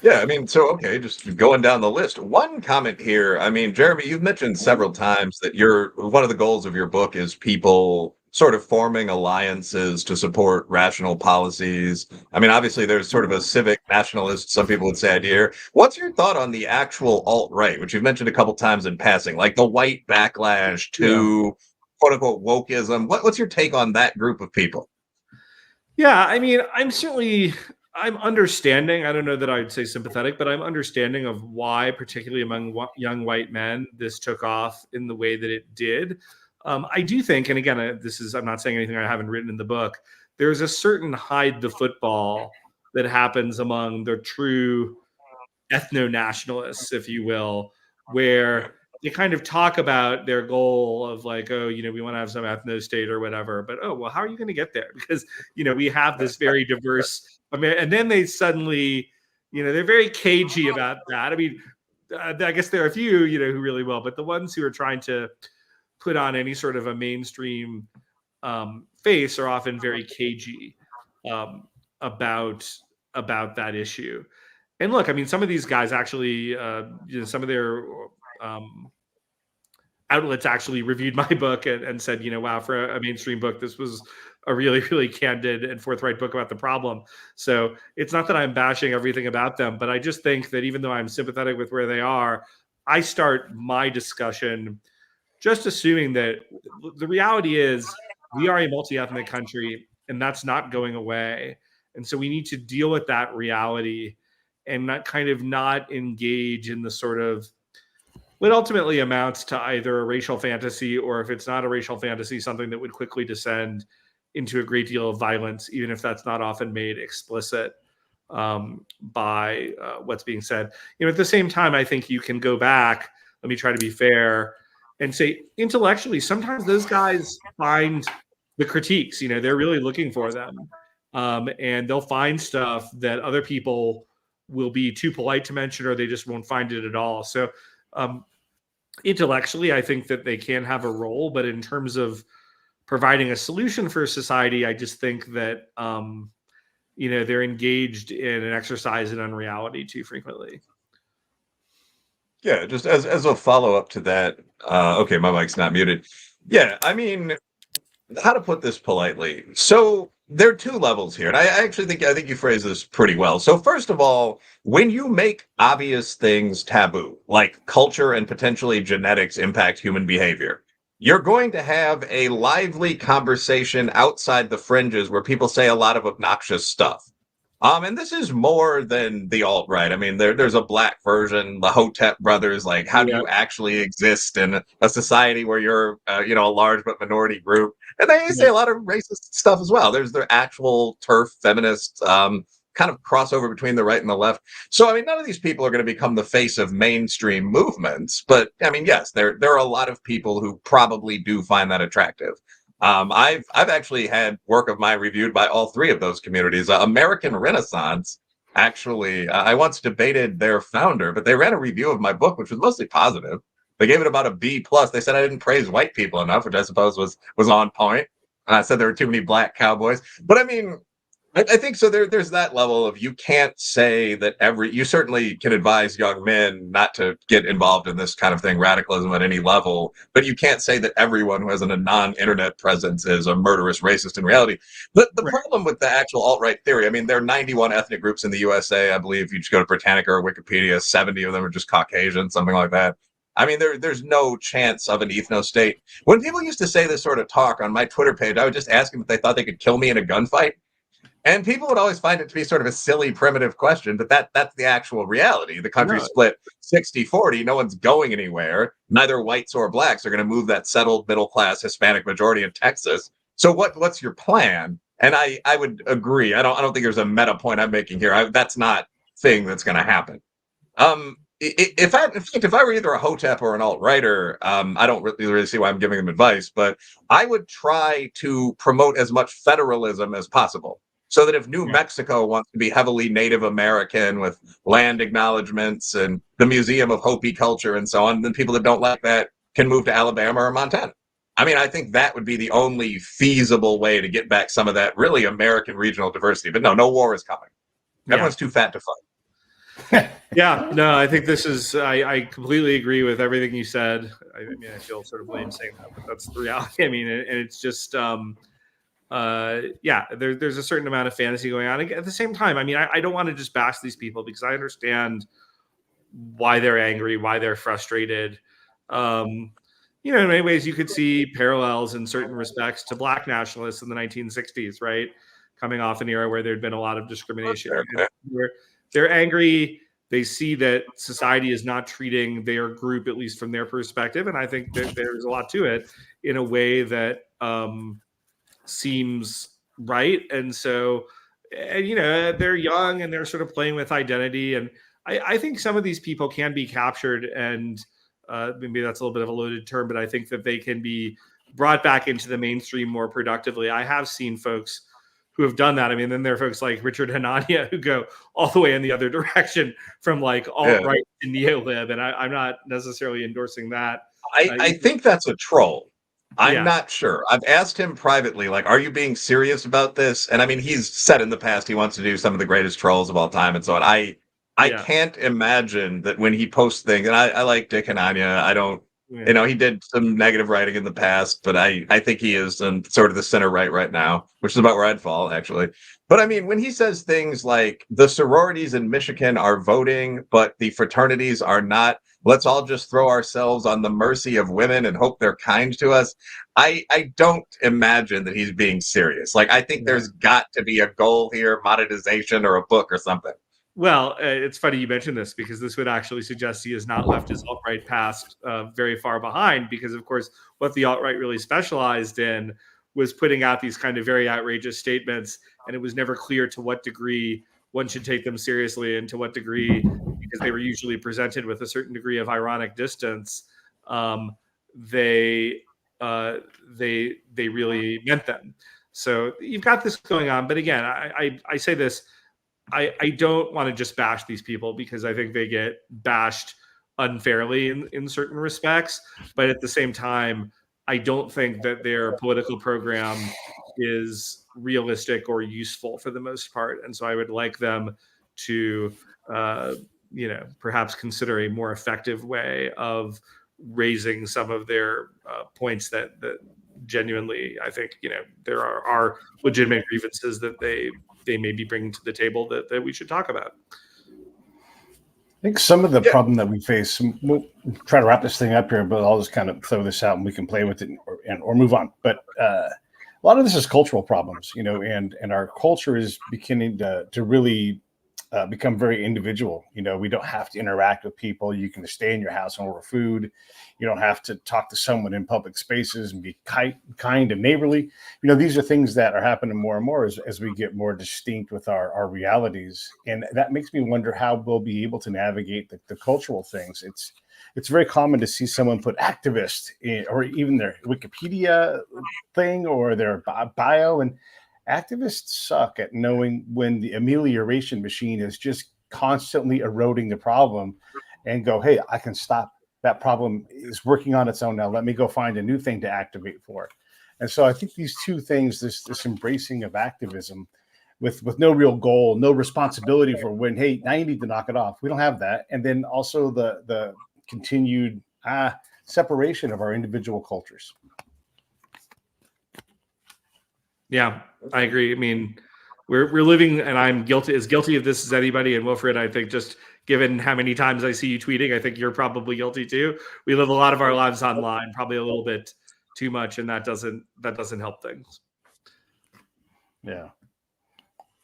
yeah, I mean, so, okay, just going down the list. One comment here. I mean, Jeremy, you've mentioned several times that one of the goals of your book is people sort of forming alliances to support rational policies. I mean, obviously there's sort of a civic nationalist, some people would say, idea here. What's your thought on the actual alt-right, which you've mentioned a couple times in passing, like the white backlash to quote unquote wokeism? What's your take on that group of people? Yeah, I mean, I'm understanding. I don't know that I would say sympathetic, but I'm understanding of why, particularly among young white men, this took off in the way that it did. I do think, and again, I'm not saying anything I haven't written in the book, there's a certain hide the football that happens among the true ethno-nationalists, if you will, where they kind of talk about their goal of like, oh, we want to have some ethno state or whatever, but oh, well, how are you going to get there? Because, we have this very diverse, and then they suddenly, they're very cagey about that. I mean, I guess there are a few, who really will, but the ones who are trying to put on any sort of a mainstream face are often very cagey about that issue. And look, I mean, some of these guys actually, some of their outlets actually reviewed my book and said, wow, for a mainstream book, this was a really, really candid and forthright book about the problem. So it's not that I'm bashing everything about them, but I just think that even though I'm sympathetic with where they are, I start my discussion just assuming that the reality is we are a multi-ethnic country, and that's not going away. And so we need to deal with that reality and not engage in the sort of what ultimately amounts to either a racial fantasy, or if it's not a racial fantasy, something that would quickly descend into a great deal of violence, even if that's not often made explicit by what's being said. At the same time, I think you can go back, let me try to be fair, and say intellectually, sometimes those guys find the critiques, they're really looking for them. And they'll find stuff that other people will be too polite to mention, or they just won't find it at all. So intellectually, I think that they can have a role, but in terms of providing a solution for society, I just think that, they're engaged in an exercise in unreality too frequently. Yeah, just as a follow-up to that, okay, my mic's not muted. Yeah, I mean, how to put this politely? So there are two levels here, and I actually think you phrased this pretty well. So first of all, when you make obvious things taboo, like culture and potentially genetics impact human behavior, you're going to have a lively conversation outside the fringes where people say a lot of obnoxious stuff. And this is more than the alt-right. I mean, there's a black version, the Hotep brothers, like, how do you actually exist in a society where you're, a large but minority group? And they say a lot of racist stuff as well. There's their actual turf feminist kind of crossover between the right and the left. So, I mean, none of these people are going to become the face of mainstream movements. But, I mean, yes, there are a lot of people who probably do find that attractive. I've actually had work of mine reviewed by all three of those communities. American Renaissance actually, I once debated their founder, but they ran a review of my book, which was mostly positive. They gave it about a B plus. They said I didn't praise white people enough, which I suppose was on point. And I said there were too many black cowboys. But I mean, I think so. There's that level of, you can't say that you certainly can advise young men not to get involved in this kind of thing, radicalism at any level, but you can't say that everyone who has a non-internet presence is a murderous racist in reality. The Right. problem with the actual alt-right theory, I mean, there are 91 ethnic groups in the USA. I believe you just go to Britannica or Wikipedia, 70 of them are just Caucasian, something like that. I mean, there's no chance of an ethno state. When people used to say this sort of talk on my Twitter page, I would just ask them if they thought they could kill me in a gunfight. And people would always find it to be sort of a silly, primitive question, but that's the actual reality. The country's split 60-40. No one's going anywhere. Neither whites or blacks are going to move that settled middle-class Hispanic majority in Texas. So what's your plan? And I would agree. I don't think there's a meta point I'm making here. That's not thing that's going to happen. If I were either a hotep or an alt-righter, I don't really see why I'm giving them advice, but I would try to promote as much federalism as possible. So that if New Mexico wants to be heavily Native American with land acknowledgements and the Museum of Hopi Culture and so on, then people that don't like that can move to Alabama or Montana. I mean, I think that would be the only feasible way to get back some of that really American regional diversity. But no war is coming. Everyone's too fat to fight. Yeah, no, I think this is, I completely agree with everything you said. I mean, I feel sort of lame saying that, but that's the reality. I mean, and it's just, there's a certain amount of fantasy going on. At the same time, I mean, I don't want to just bash these people because I understand why they're angry, why they're frustrated. In many ways, you could see parallels in certain respects to Black nationalists in the 1960s, right? Coming off an era where there'd been a lot of discrimination. They're angry. They see that society is not treating their group, at least from their perspective, and I think there's a lot to it, in a way that seems right. And so, they're young and they're sort of playing with identity. And I think some of these people can be captured, and maybe that's a little bit of a loaded term, but I think that they can be brought back into the mainstream more productively. I have seen folks who have done that. I mean, then there are folks like Richard Hanania who go all the way in the other direction from like alt-right to neo-lib. And I'm not necessarily endorsing that. I think that's a troll. I'm not sure. I've asked him privately, like, are you being serious about this? And I mean, he's said in the past he wants to do some of the greatest trolls of all time and so on. I can't imagine that when he posts things, and I like Dick Hanania. I don't, he did some negative writing in the past, but I think he is in sort of the center right now, which is about where I'd fall, actually. But I mean, when he says things like the sororities in Michigan are voting, but the fraternities are not, let's all just throw ourselves on the mercy of women and hope they're kind to us. I don't imagine that he's being serious. Like, I think there's got to be a goal here, monetization or a book or something. Well, it's funny you mentioned this, because this would actually suggest he has not left his alt-right past very far behind, because, of course, what the alt-right really specialized in was putting out these kind of very outrageous statements, and it was never clear to what degree one should take them seriously and to what degree, because they were usually presented with a certain degree of ironic distance, they really meant them. So you've got this going on. But again, I say this, I don't want to just bash these people, because I think they get bashed unfairly in certain respects. But at the same time, I don't think that their political program is realistic or useful for the most part. And so I would like them to, perhaps consider a more effective way of raising some of their points that genuinely, I think, there are legitimate grievances that they may be bringing to the table that we should talk about. I think some of the problem that we face, we'll try to wrap this thing up here, but I'll just kind of throw this out and we can play with it or move on. But a lot of this is cultural problems, and our culture is beginning to really become very individual. We don't have to interact with people. You can stay in your house and order food. You don't have to talk to someone in public spaces and be kind and neighborly. These are things that are happening more and more as we get more distinct with our realities. And that makes me wonder how we'll be able to navigate the cultural things. It's very common to see someone put activist in, or even their Wikipedia thing or their bio. And Activists suck at knowing when the amelioration machine is just constantly eroding the problem and go, hey, I can stop. That problem is working on its own now. Let me go find a new thing to activate for. And so I think these two things, this embracing of activism with no real goal, no responsibility for when, hey, now you need to knock it off. We don't have that. And then also the continued separation of our individual cultures. Yeah, I agree. I mean, we're living, and I'm as guilty of this as anybody. And Wilfred, I think, just given how many times I see you tweeting, I think you're probably guilty too. We live a lot of our lives online, probably a little bit too much, and that doesn't help things. Yeah.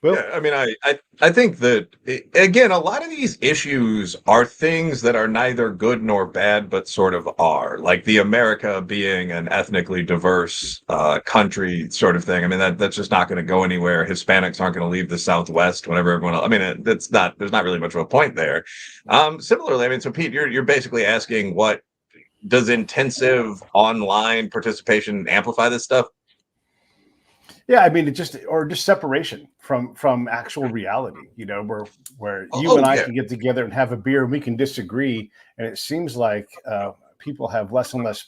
Well, yeah, I mean, I think that, again, a lot of these issues are things that are neither good nor bad, but sort of are. Like the America being an ethnically diverse country sort of thing. I mean, that's just not going to go anywhere. Hispanics aren't going to leave the Southwest whenever everyone else. I mean, there's not really much of a point there. Similarly, I mean, so Pete, you're basically asking, what does intensive online participation amplify this stuff? Yeah, I mean, it just separation from actual reality, you know, where you and I can get together and have a beer and we can disagree. And it seems like people have less and less,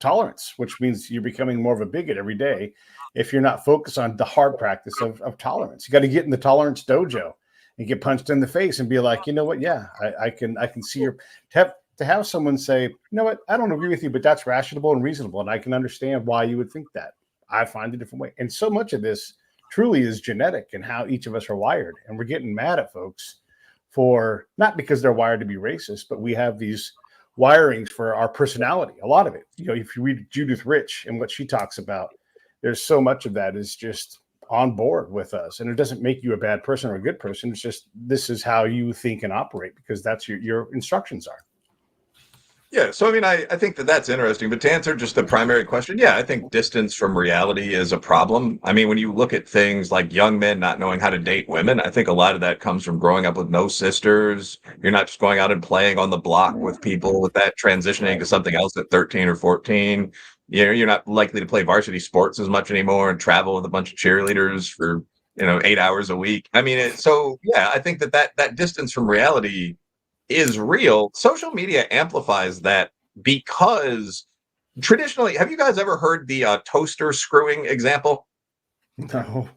tolerance, which means you're becoming more of a bigot every day if you're not focused on the hard practice of tolerance. You got to get in the tolerance dojo and get punched in the face and be like, you know what? Yeah, I can see to have someone say, you know what? I don't agree with you, but that's rational and reasonable. And I can understand why you would think that. I find a different way. And so much of this truly is genetic and how each of us are wired. And we're getting mad at folks for not because they're wired to be racist, but we have these wirings for our personality. A lot of it, you know, if you read Judith Rich and what she talks about, there's so much of that is just on board with us. And it doesn't make you a bad person or a good person. It's just, this is how you think and operate because that's your instructions are. Yeah, so I mean, I think that's interesting. But to answer just the primary question, yeah, I think distance from reality is a problem. I mean, when you look at things like young men not knowing how to date women, I think a lot of that comes from growing up with no sisters. You're not just going out and playing on the block with people, with that transitioning to something else at 13 or 14. You know, you're not likely to play varsity sports as much anymore and travel with a bunch of cheerleaders for, 8 hours a week. I mean, so yeah, I think that distance from reality is real. Social media amplifies that because traditionally, have you guys ever heard the toaster screwing example? No.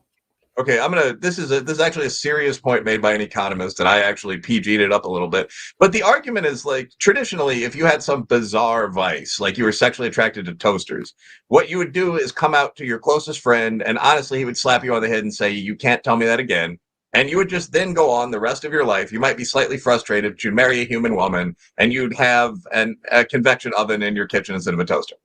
Okay, this is actually a serious point made by an economist, and I actually PG'd it up a little bit. But the argument is, like, traditionally, if you had some bizarre vice, like you were sexually attracted to toasters, what you would do is come out to your closest friend, and honestly, he would slap you on the head and say, "You can't tell me that again." And you would just then go on the rest of your life. You might be slightly frustrated, but you'd marry a human woman, and you'd have a convection oven in your kitchen instead of a toaster.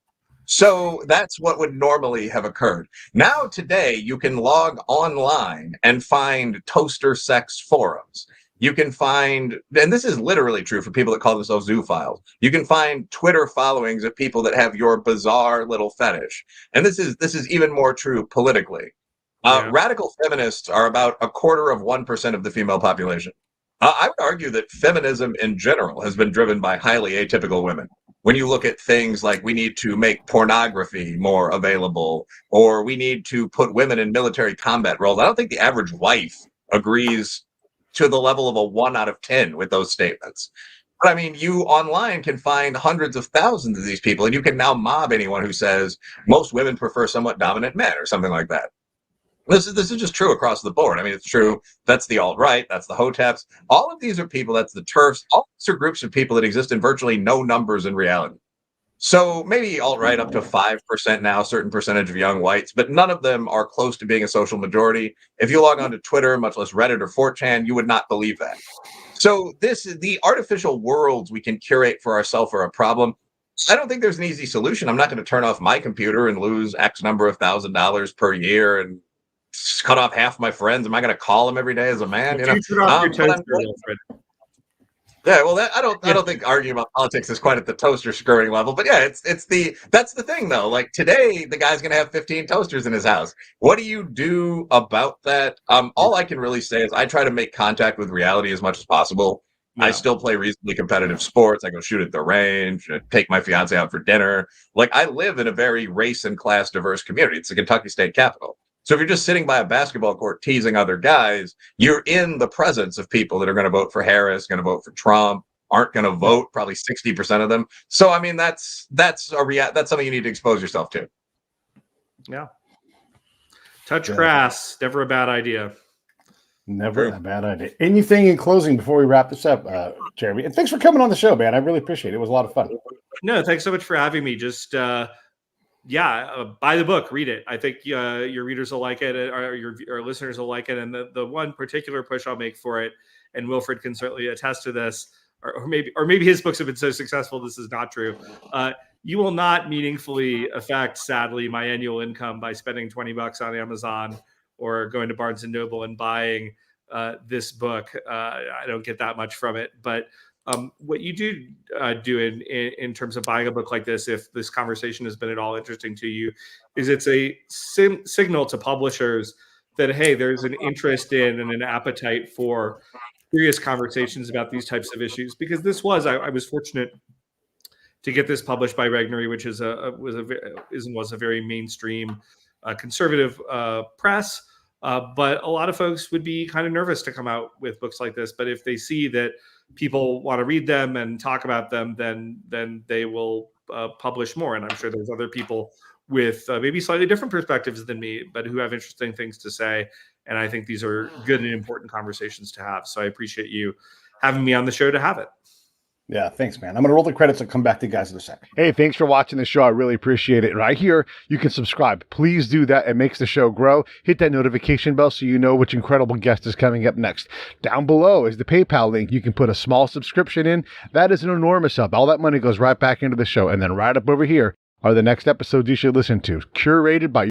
So that's what would normally have occurred. Now, today, you can log online and find toaster sex forums. You can find, and this is literally true for people that call themselves zoophiles, you can find Twitter followings of people that have your bizarre little fetish. And this is even more true politically. Radical feminists are about 1/4% of the female population. I would argue that feminism in general has been driven by highly atypical women. When you look at things like we need to make pornography more available, or we need to put women in military combat roles, I don't think the average wife agrees to the level of a 1 out of 10 with those statements. But I mean, you online can find hundreds of thousands of these people, and you can now mob anyone who says most women prefer somewhat dominant men or something like that. This is just true across the board. I mean, it's true. That's the alt-right. That's the hoteps. All of these are people. That's the TERFs. All these are groups of people that exist in virtually no numbers in reality. So maybe alt-right up to 5% now, certain percentage of young whites, but none of them are close to being a social majority. If you log on to Twitter, much less Reddit or 4chan, you would not believe that. So the artificial worlds we can curate for ourselves are a problem. I don't think there's an easy solution. I'm not going to turn off my computer and lose X number of $1,000s per year and cut off half my friends. Am I going to call them every day as a man? Yeah, well, I don't think arguing about politics is quite at the toaster screwing level, but yeah, that's the thing though. Like today, the guy's going to have 15 toasters in his house. What do you do about that? All I can really say is I try to make contact with reality as much as possible. Yeah. I still play reasonably competitive sports. I go shoot at the range, take my fiance out for dinner. Like I live in a very race and class diverse community. It's the Kentucky state capital. So if you're just sitting by a basketball court teasing other guys, you're in the presence of people that are going to vote for Harris, going to vote for Trump, aren't going to vote, probably 60% of them. So, I mean, that's something you need to expose yourself to. Yeah. Touch grass, never a bad idea. Never a bad idea. Anything in closing before we wrap this up, Jeremy? And thanks for coming on the show, man. I really appreciate it. It was a lot of fun. No, thanks so much for having me. Just, buy the book, read it. I think your readers will like it, or your listeners will like it. And the one particular push I'll make for it, and Wilfred can certainly attest to this, or maybe his books have been so successful this is not true. You will not meaningfully affect, sadly, my annual income by spending $20 on Amazon or going to Barnes and Noble and buying this book. I don't get that much from it, but what you do in terms of buying a book like this, if this conversation has been at all interesting to you, is it's a signal to publishers that, hey, there's an interest in and an appetite for serious conversations about these types of issues. Because this was, I was fortunate to get this published by Regnery, which was a very mainstream conservative press. But a lot of folks would be kind of nervous to come out with books like this. But if they see that people want to read them and talk about them, then they will publish more. And I'm sure there's other people with maybe slightly different perspectives than me, but who have interesting things to say. And I think these are good and important conversations to have. So I appreciate you having me on the show to have it. Yeah, thanks, man. I'm going to roll the credits and come back to you guys in a second. Hey, thanks for watching the show. I really appreciate it. Right here, you can subscribe. Please do that. It makes the show grow. Hit that notification bell so you know which incredible guest is coming up next. Down below is the PayPal link. You can put a small subscription in. That is an enormous help. All that money goes right back into the show. And then right up over here are the next episodes you should listen to, curated by